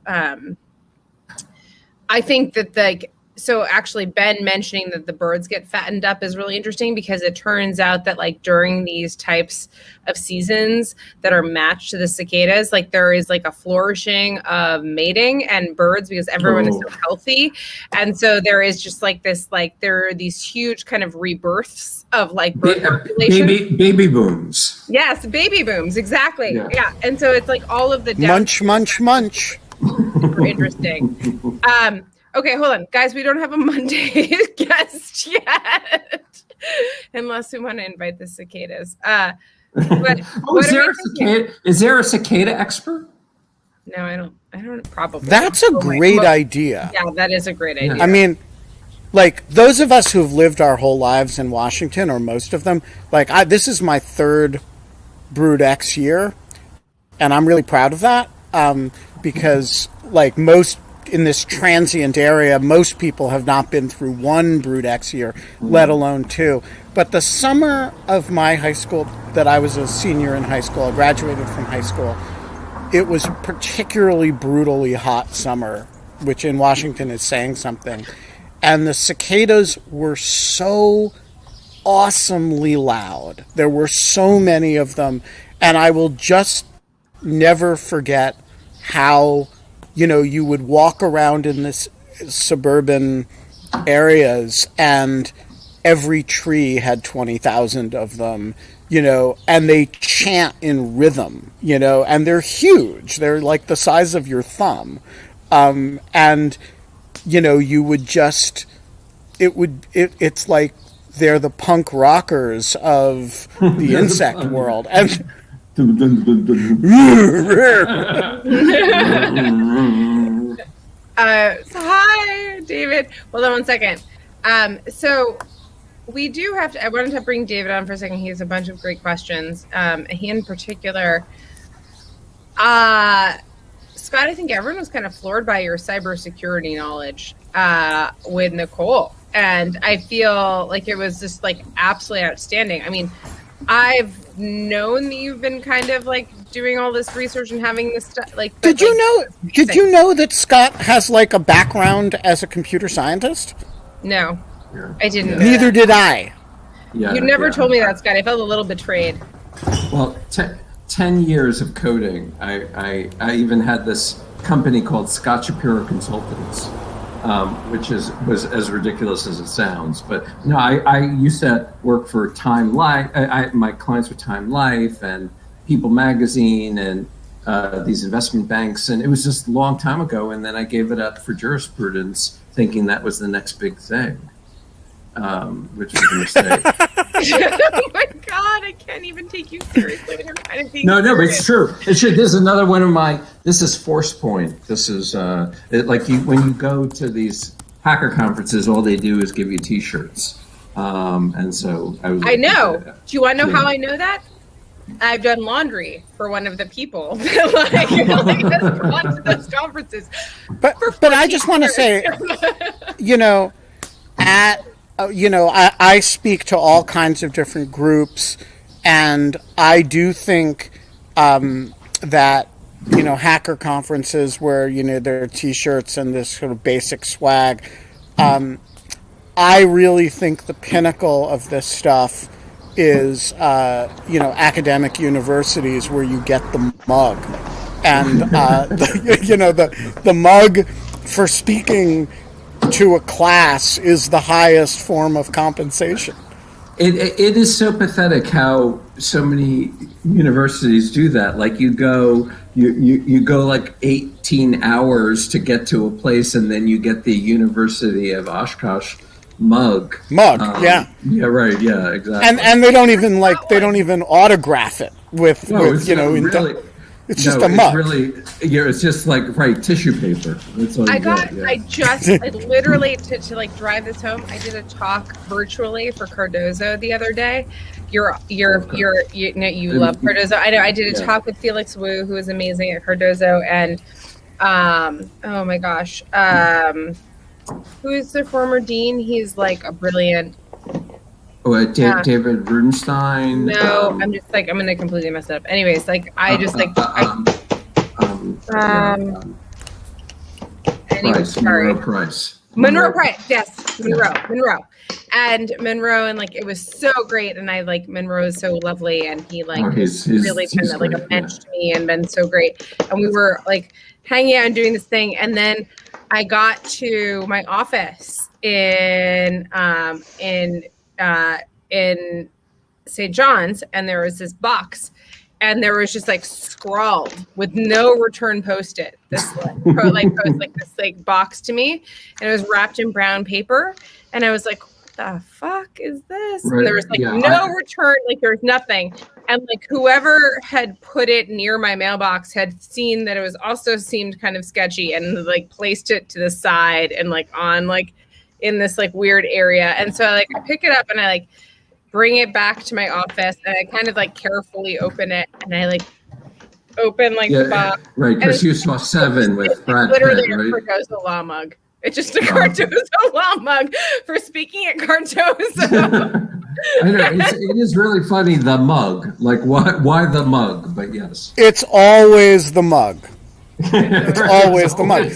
Speaker 1: I think that so actually Ben mentioning that the birds get fattened up is really interesting, because it turns out that like during these types of seasons that are matched to the cicadas, like there is like a flourishing of mating and birds, because everyone is so healthy. And so there is just like this, like there are these huge kind of rebirths of like bird population.
Speaker 3: Baby booms.
Speaker 1: Yes, baby booms, exactly. Yeah. And so it's like all of the
Speaker 2: munch.
Speaker 1: Super interesting. Okay, hold on. Guys, we don't have a Monday guest yet. Unless we want to invite the cicadas. But
Speaker 3: is there a cicada expert?
Speaker 1: No, I don't probably.
Speaker 2: That's a great idea.
Speaker 1: Yeah, that is a great idea.
Speaker 2: I mean, like those of us who've lived our whole lives in Washington, or most of them, like this is my 3rd Brood X year, and I'm really proud of that, because like most in this transient area, most people have not been through 1 Brood X year, let alone 2. But the summer of my high school, that I was a senior in high school, I graduated from high school, it was a particularly brutally hot summer, which in Washington is saying something. And the cicadas were so awesomely loud. There were so many of them. And I will just never forget how, you would walk around in this suburban areas and every tree had 20,000 of them, and they chant in rhythm, and they're huge. They're like the size of your thumb. And, you would just, it's like they're the punk rockers of the insect world. And
Speaker 1: hi, David. Hold on one second. So we do have to. I wanted to bring David on for a second. He has a bunch of great questions. He in particular, Scott. I think everyone was kind of floored by your cybersecurity knowledge with Nicole, and I feel like it was just like absolutely outstanding. I mean, I've known that you've been kind of like doing all this research and having this stuff. Like,
Speaker 2: did you know that Scott has like a background as a computer scientist?
Speaker 1: No, I didn't.
Speaker 2: Yeah. Neither did I.
Speaker 1: Yeah, you never told me that, Scott. I felt a little betrayed.
Speaker 3: Well, 10 years of coding. I even had this company called Scott Shapiro Consultants, which was as ridiculous as it sounds. But no, I used to work for Time Life. My clients were Time Life and People Magazine and these investment banks. And it was just a long time ago. And then I gave it up for jurisprudence, thinking that was the next big thing, which was a mistake.
Speaker 1: Oh my God, I can't even take you seriously when you're kind of being
Speaker 3: No, but it's true. This is another one of my, this is Force Point. This is when you go to these hacker conferences, all they do is give you t-shirts. And so I was.
Speaker 1: I know.
Speaker 3: Do
Speaker 1: you want to know
Speaker 3: yeah.
Speaker 1: how I know that? I've done laundry for one of the people that has gone to those conferences.
Speaker 2: But I just want to say, I speak to all kinds of different groups, and I do think that hacker conferences where there are T-shirts and this sort of basic swag. I really think the pinnacle of this stuff is academic universities where you get the mug, and the mug for speaking to a class is the highest form of compensation.
Speaker 3: It is so pathetic how so many universities do that. Like you go like 18 hours to get to a place, and then you get the University of Oshkosh mug.
Speaker 2: Yeah,
Speaker 3: right, yeah, exactly.
Speaker 2: And they don't even autograph it with
Speaker 3: really,
Speaker 2: it's just a mug.
Speaker 3: It's just like tissue paper. That's all
Speaker 1: I literally to like drive this home. I did a talk virtually for Cardozo the other day. You love Cardozo. I know. I did a talk with Felix Wu, who is amazing at Cardozo, and oh my gosh, who is the former dean? He's like a brilliant.
Speaker 3: David Rudenstein.
Speaker 1: No, I'm just like I'm gonna completely mess it up. Anyways, like I just like Monroe Price. Yes, Monroe. And Monroe, and like it was so great, and I like Monroe is so lovely, and he like really kind of like a bench to me and been so great. And we were like hanging out and doing this thing, and then I got to my office in St. John's, and there was this box, and there was just like scrawled with no return post-it this this box to me, and it was wrapped in brown paper, and I was like, what the fuck is this? Right. And there was no return, like there was nothing, and like whoever had put it near my mailbox had seen that it was also seemed kind of sketchy, and like placed it to the side and like on like in this like weird area, and so like I pick it up and I like bring it back to my office, and I kind of like carefully open it, and I like open like the box.
Speaker 3: Right, because you saw Seven with Brad Pitt,
Speaker 1: literally a Cardozo law mug. It's just a Cardozo law mug for speaking at Cardozo.
Speaker 3: I know, it is really funny, the mug. Like, why the mug? But yes.
Speaker 2: It's always the mug. It's always the mug.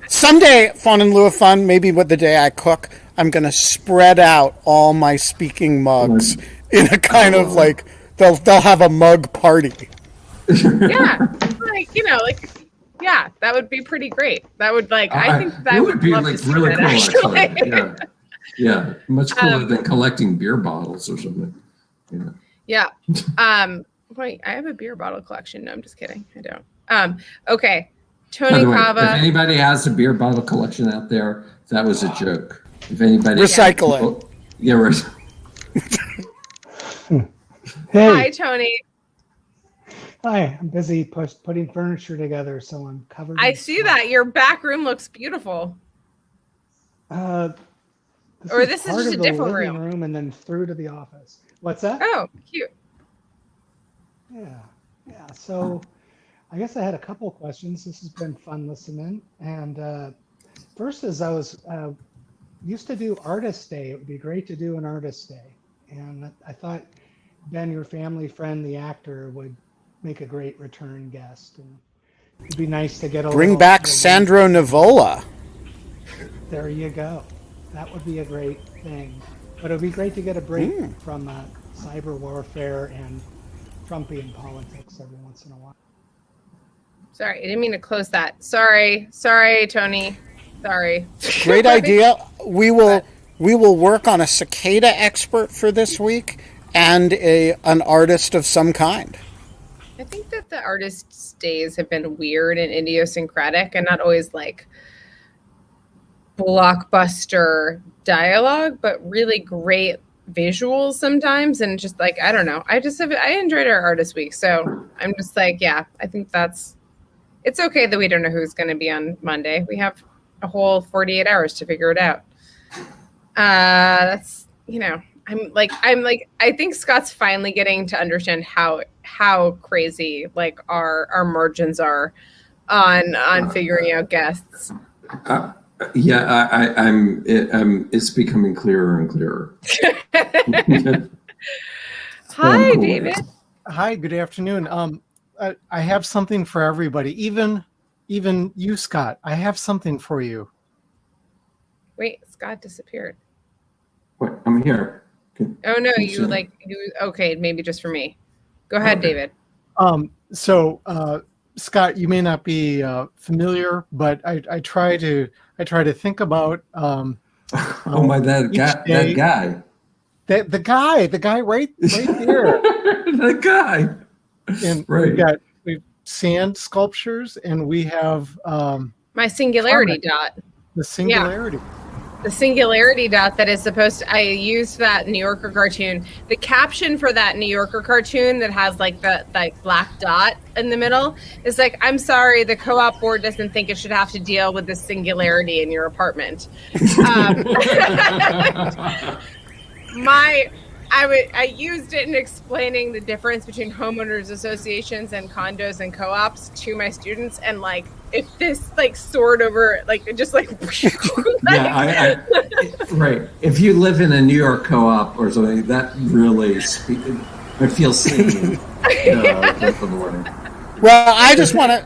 Speaker 2: Someday, fun in lieu of fun, maybe the day I cook, I'm going to spread out all my speaking mugs in a kind of like, they'll have a mug party.
Speaker 1: Yeah, that would be pretty great. That would I think that would be like really cool.
Speaker 3: Actually. Yeah, much cooler than collecting beer bottles or something.
Speaker 1: Yeah. Wait, I have a beer bottle collection. No, I'm just kidding. I don't. Okay. Tony Cava.
Speaker 3: If anybody has a beer bottle collection out there, that was a joke. If anybody
Speaker 2: recycle it.
Speaker 3: Yeah, right.
Speaker 4: Hey.
Speaker 1: Hi, Tony.
Speaker 4: Hi, I'm busy putting furniture together, so I'm covered.
Speaker 1: I see that. Your back room looks beautiful. This is just a different
Speaker 4: room and then through to the office. What's that?
Speaker 1: Oh, cute.
Speaker 4: Yeah. So I guess I had a couple of questions. This has been fun listening. And first is I was used to do Artist Day. It would be great to do an Artist Day. And I thought Ben, your family friend, the actor, would make a great return guest. And it'd be nice to get a
Speaker 2: bring back Sandro Nivola.
Speaker 4: There you go. That would be a great thing. But it would be great to get a break from cyber warfare and Trumpian politics every once in a while.
Speaker 1: Sorry, I didn't mean to close that. Sorry, Tony. Sorry.
Speaker 2: Great idea. We will work on a cicada expert for this week and an artist of some kind.
Speaker 1: I think that the artists' days have been weird and idiosyncratic and not always like blockbuster dialogue, but really great visuals sometimes. And just like, I don't know. I enjoyed our artist week. So I'm just like, yeah, I think it's okay that we don't know who's going to be on Monday. We have a whole 48 hours to figure it out. I think Scott's finally getting to understand how crazy like our margins are on figuring out guests.
Speaker 3: It's becoming clearer and clearer.
Speaker 1: Hi, David.
Speaker 5: Hi, good afternoon. I have something for everybody, even you, Scott. I have something for you.
Speaker 1: Wait, Scott disappeared.
Speaker 3: Wait, I'm here.
Speaker 1: Oh no, okay, maybe just for me. Go ahead, David.
Speaker 5: So Scott, you may not be familiar, but I try to think about
Speaker 3: that guy.
Speaker 5: The guy right there.
Speaker 3: The guy.
Speaker 5: And
Speaker 3: right.
Speaker 5: we've sand sculptures, and we have
Speaker 1: my singularity dot.
Speaker 5: The singularity.
Speaker 1: Yeah. The singularity dot that is supposed to, I used that New Yorker cartoon. The caption for that New Yorker cartoon that has like the black dot in the middle is like, I'm sorry, the co-op board doesn't think it should have to deal with the singularity in your apartment. I used it in explaining the difference between homeowners associations and condos and co-ops to my students, and like if this like soared over like just like
Speaker 3: right. If you live in a New York co-op or something, that really I feel seen.
Speaker 2: Well, I just want to,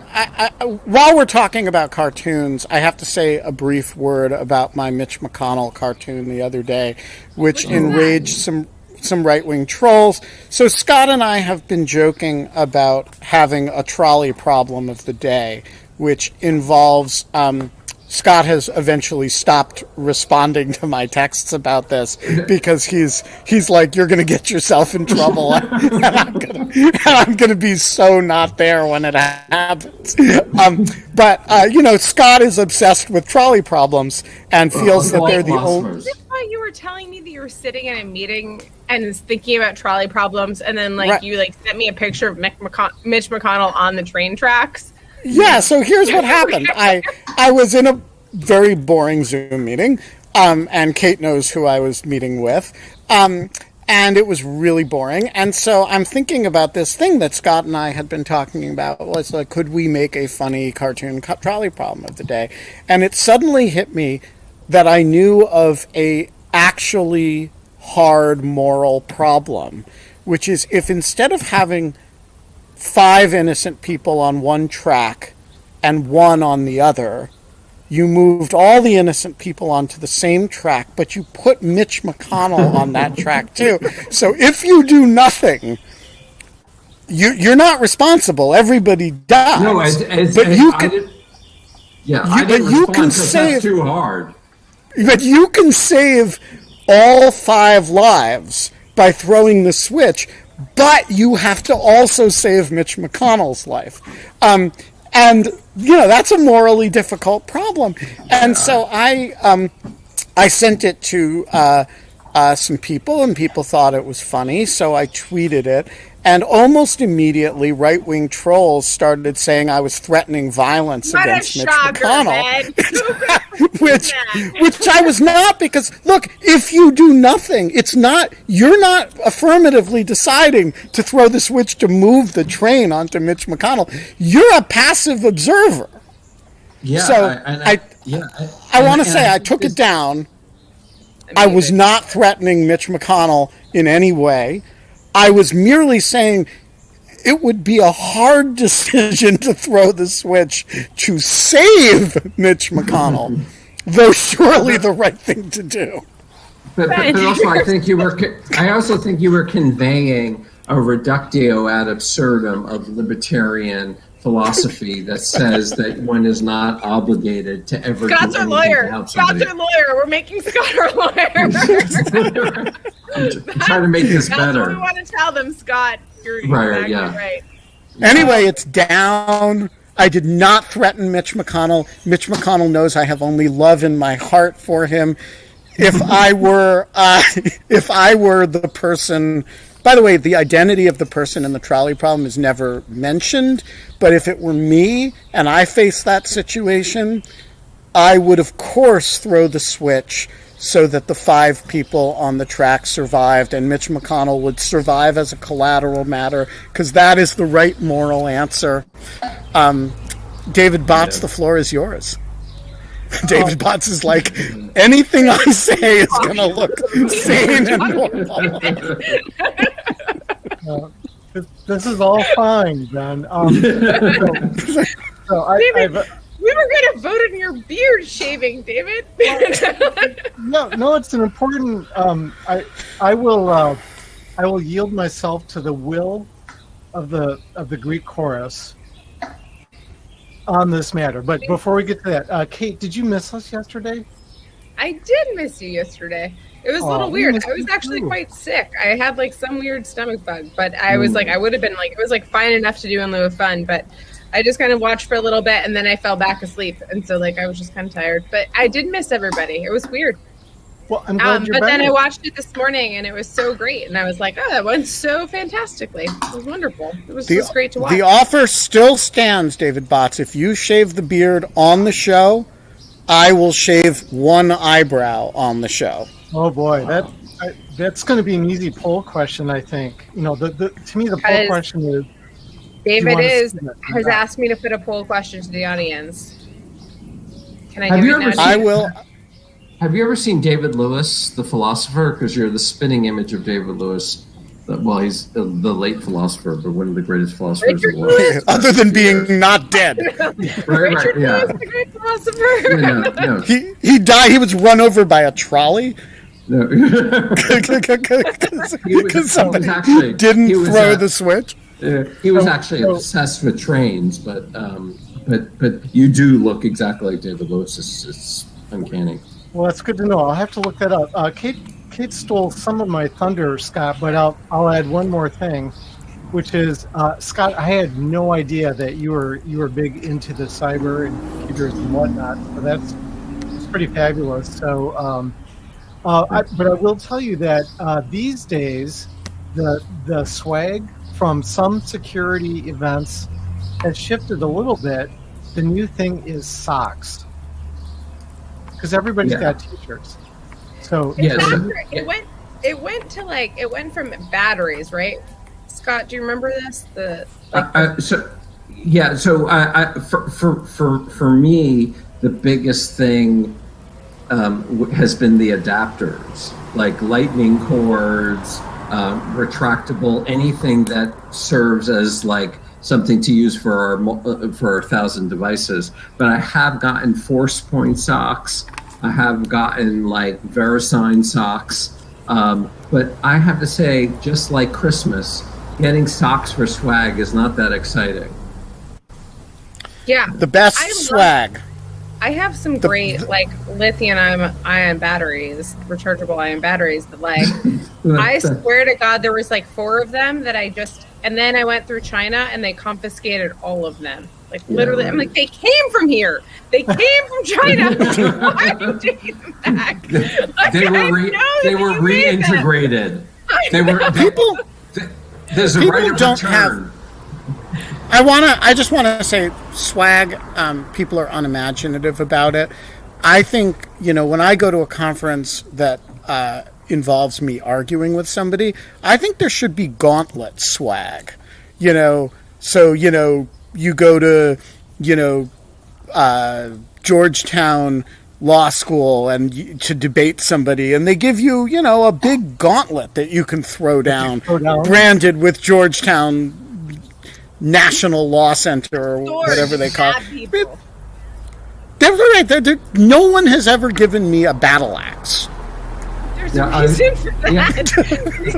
Speaker 2: while we're talking about cartoons, I have to say a brief word about my Mitch McConnell cartoon the other day, which enraged some right-wing trolls. So Scott and I have been joking about having a trolley problem of the day, which involves Scott has eventually stopped responding to my texts about this because he's like, you're going to get yourself in trouble, and I'm going to be so not there when it happens. But Scott is obsessed with trolley problems and feels that they're the only.
Speaker 1: Is this why you were telling me that you were sitting in a meeting and was thinking about trolley problems, and then you sent me a picture of Mitch McConnell on the train tracks?
Speaker 2: Yeah, so here's what happened. I was in a very boring Zoom meeting, and Kate knows who I was meeting with, and it was really boring. And so I'm thinking about this thing that Scott and I had been talking about. Was like, could we make a funny cartoon trolley problem of the day? And it suddenly hit me that I knew of a actually hard moral problem, which is if instead of having 5 innocent people on one track and 1 on the other, you moved all the innocent people onto the same track, but you put Mitch McConnell on that track too. So if you do nothing, you're not responsible. Everybody dies.
Speaker 3: No, I didn't respond because that's too hard.
Speaker 2: But you can save all 5 lives by throwing the switch, but you have to also save Mitch McConnell's life. And, that's a morally difficult problem. And so I sent it to some people, and people thought it was funny, so I tweeted it. And almost immediately, right-wing trolls started saying I was threatening violence against Mitch McConnell, which I was not, because look, if you do nothing, you're not affirmatively deciding to throw the switch to move the train onto Mitch McConnell. You're a passive observer.
Speaker 3: Yeah.
Speaker 2: So I want to say I took it down. I was not threatening Mitch McConnell in any way. I was merely saying it would be a hard decision to throw the switch to save Mitch McConnell, though surely the right thing to do.
Speaker 3: But also, I also think you were conveying a reductio ad absurdum of libertarian philosophy that says that one is not obligated to ever
Speaker 1: Scott's
Speaker 3: do
Speaker 1: our
Speaker 3: anything
Speaker 1: lawyer.
Speaker 3: to help
Speaker 1: Scott's
Speaker 3: somebody.
Speaker 1: our lawyer. We're making Scott our lawyer.
Speaker 3: I'm trying to make this better.
Speaker 1: That's what we want to tell them, Scott. You're
Speaker 3: Right,
Speaker 1: exactly right.
Speaker 2: Anyway, it's down. I did not threaten Mitch McConnell. Mitch McConnell knows I have only love in my heart for him. If I were the person. By the way, the identity of the person in the trolley problem is never mentioned, but if it were me and I faced that situation, I would, of course, throw the switch so that the 5 people on the track survived and Mitch McConnell would survive as a collateral matter, because that is the right moral answer. David Botts, the floor is yours. David Botts is like, anything I say is going to look sane and normal.
Speaker 5: This is all fine, Ben.
Speaker 1: David, we were going to vote on your beard shaving, David.
Speaker 5: No, it's an important. I will yield myself to the will of the Greek chorus on this matter. But before we get to that, Kate, did you miss us yesterday?
Speaker 1: I did miss you yesterday. It was a little weird. I was actually quite sick. I had like some weird stomach bug, but I was like, I would have been like, it was like fine enough to do in lieu of fun, but I just kind of watched for a little bit and then I fell back asleep. And so like, I was just kind of tired, but I did miss everybody. It was weird.
Speaker 5: Well, I'm glad you're
Speaker 1: but then
Speaker 5: better.
Speaker 1: I watched it this morning and it was so great. And I was like, oh, that went so fantastically. It was wonderful. It was just great to watch.
Speaker 2: The offer still stands, David Botts. If you shave the beard on the show, I will shave one eyebrow on the show.
Speaker 5: Oh boy, that's going to be an easy poll question, I think. To me, the poll question is.
Speaker 1: David has asked me to put a poll question to the audience. Can I do it now?
Speaker 2: I will.
Speaker 3: Have you ever seen David Lewis, the philosopher? Because you're the spinning image of David Lewis. Well, he's the late philosopher, but one of the greatest philosophers of the world.
Speaker 2: Other than being not dead.
Speaker 1: Richard Lewis, the great philosopher.
Speaker 3: No.
Speaker 2: He died. He was run over by a trolley.
Speaker 3: No.
Speaker 2: Because somebody didn't throw the switch.
Speaker 3: He was actually obsessed with trains, but you do look exactly like David Lewis. It's uncanny.
Speaker 5: Well, that's good to know. I'll have to look that up. Kate stole some of my thunder, Scott, but I'll add one more thing, which is Scott. I had no idea that you were big into the cyber and computers and whatnot. So that's pretty fabulous. So, but I will tell you that these days the swag from some security events has shifted a little bit. The new thing is socks, because everybody's got t-shirts. So
Speaker 1: it went from batteries, right? Scott, do you remember this?
Speaker 3: For me, the biggest thing has been the adapters, like lightning cords, retractable, anything that serves as like something to use for our 1,000 devices. But I have gotten Force Point socks. I have gotten like VeriSign socks. But I have to say, just like Christmas, getting socks for swag is not that exciting.
Speaker 1: Yeah.
Speaker 2: The best swag.
Speaker 1: I have some great like lithium-ion batteries, rechargeable ion batteries, but like I swear to God, there was like 4 of them that and then I went through China and they confiscated all of them. Like literally, I'm like, they came from here. They came from China. Why are you taking them back? Like,
Speaker 3: they were reintegrated. There's a right of return.
Speaker 2: I just want to say swag, people are unimaginative about it. I think, when I go to a conference that involves me arguing with somebody, I think there should be gauntlet swag. So, you go to, Georgetown Law School and to debate somebody, and they give you, a big gauntlet that you can throw down, branded with Georgetown National Law Center or whatever they call it. No one has ever given me a battle axe.
Speaker 1: There's a reason for that.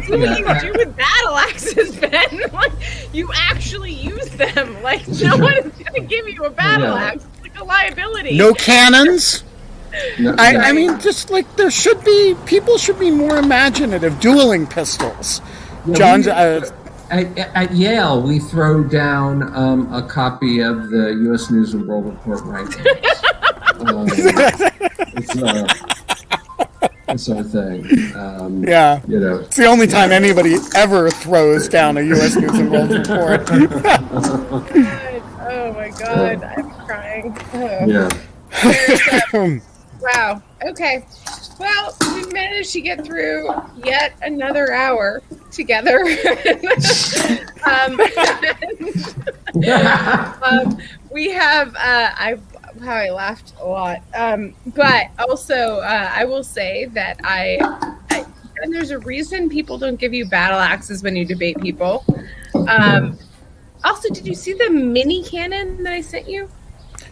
Speaker 1: What you do with battle axes, Ben? Like, you actually use them. Like, no one is going to give you a battle axe. It's like a liability.
Speaker 2: No cannons. I mean, just like people should be more imaginative. Dueling pistols. John's.
Speaker 3: At Yale, we throw down a copy of the U.S. News and World Report right now. It's our thing.
Speaker 2: It's the only time anybody ever throws down a U.S. News and World Report.
Speaker 1: Oh my God, I'm crying. Wow. Okay. Well, we managed to get through yet another hour together. um, we have I laughed a lot. But also I will say that and there's a reason people don't give you battle axes when you debate people. Also, did you see the mini cannon that I sent you?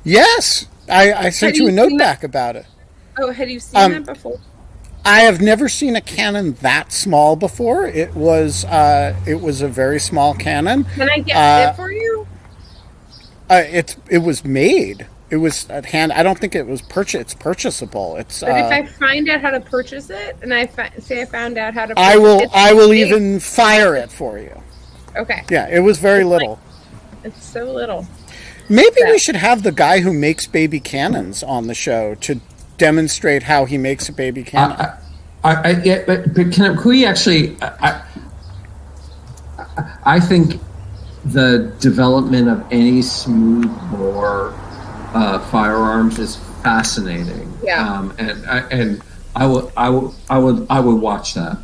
Speaker 2: Yes, I sent you a note back about it.
Speaker 1: Oh, had you seen that before?
Speaker 2: I have never seen a cannon that small before. It was a very small cannon.
Speaker 1: Can I get it for you?
Speaker 2: It was made. It was at hand. I don't think it was It's purchasable. It's.
Speaker 1: But if I find out how to purchase it, and I found out how to,
Speaker 2: I will even fire it for you.
Speaker 1: Okay.
Speaker 2: Yeah, it was very little.
Speaker 1: It's so little.
Speaker 2: Maybe we should have the guy who makes baby cannons on the show to demonstrate how he makes a baby cannon.
Speaker 3: Yeah, but can we actually? I think the development of any smooth bore firearms is fascinating.
Speaker 1: Yeah.
Speaker 3: And I would watch that.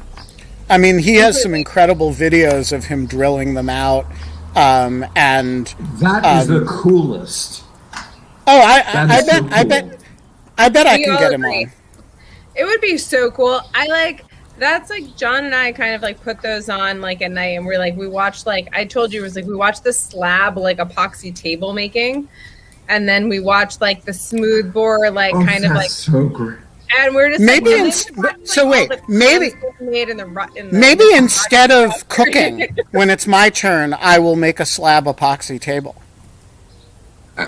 Speaker 2: I mean, he has some incredible videos of him drilling them out, and
Speaker 3: that is the coolest.
Speaker 2: Oh, I bet I can get him on.
Speaker 1: It would be so cool. That's like John and I kind of like put those on like at night, and we watched, like I told you, it was like we watched the slab like epoxy table making, and then we watched like the smooth bore kind of like
Speaker 3: so great.
Speaker 1: And we're just
Speaker 2: maybe maybe instead of cooking, when it's my turn, I will make a slab epoxy table.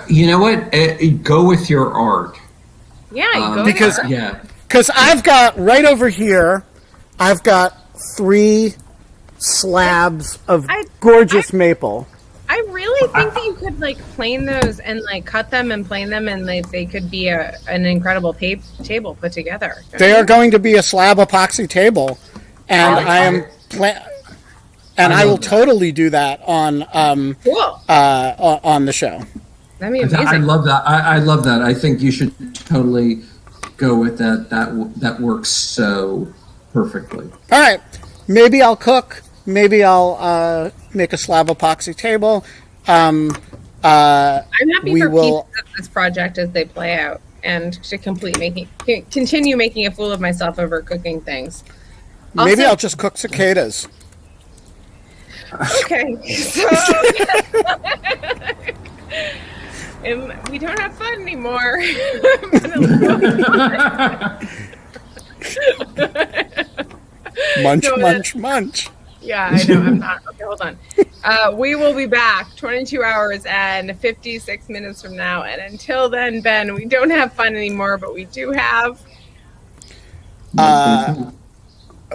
Speaker 3: You know what? Go with your art.
Speaker 1: Yeah,
Speaker 2: because I've got right over here, I've got 3 slabs of gorgeous maple.
Speaker 1: I really think that you could like plane those and like cut them and plane them, and they could be an incredible table put together.
Speaker 2: They are going to be a slab epoxy table, and I will totally do that on on the show.
Speaker 1: That'd be amazing.
Speaker 3: I love that. I love that. I think you should totally go with that. That works so perfectly.
Speaker 2: All right, maybe I'll cook. Maybe I'll make a slab epoxy table.
Speaker 1: I'm happy for pieces of this project as they play out, and to continue making a fool of myself over cooking things.
Speaker 2: Maybe I'll just cook cicadas.
Speaker 1: Okay, so we don't have fun anymore.
Speaker 2: Munch.
Speaker 1: Yeah, I know. I'm not. Okay, hold on. We will be back 22 hours and 56 minutes from now. And until then, Ben, we don't have fun anymore, but we do have...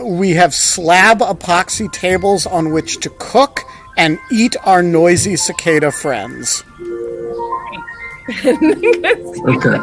Speaker 2: we have slab epoxy tables on which to cook and eat our noisy cicada friends.
Speaker 3: Okay.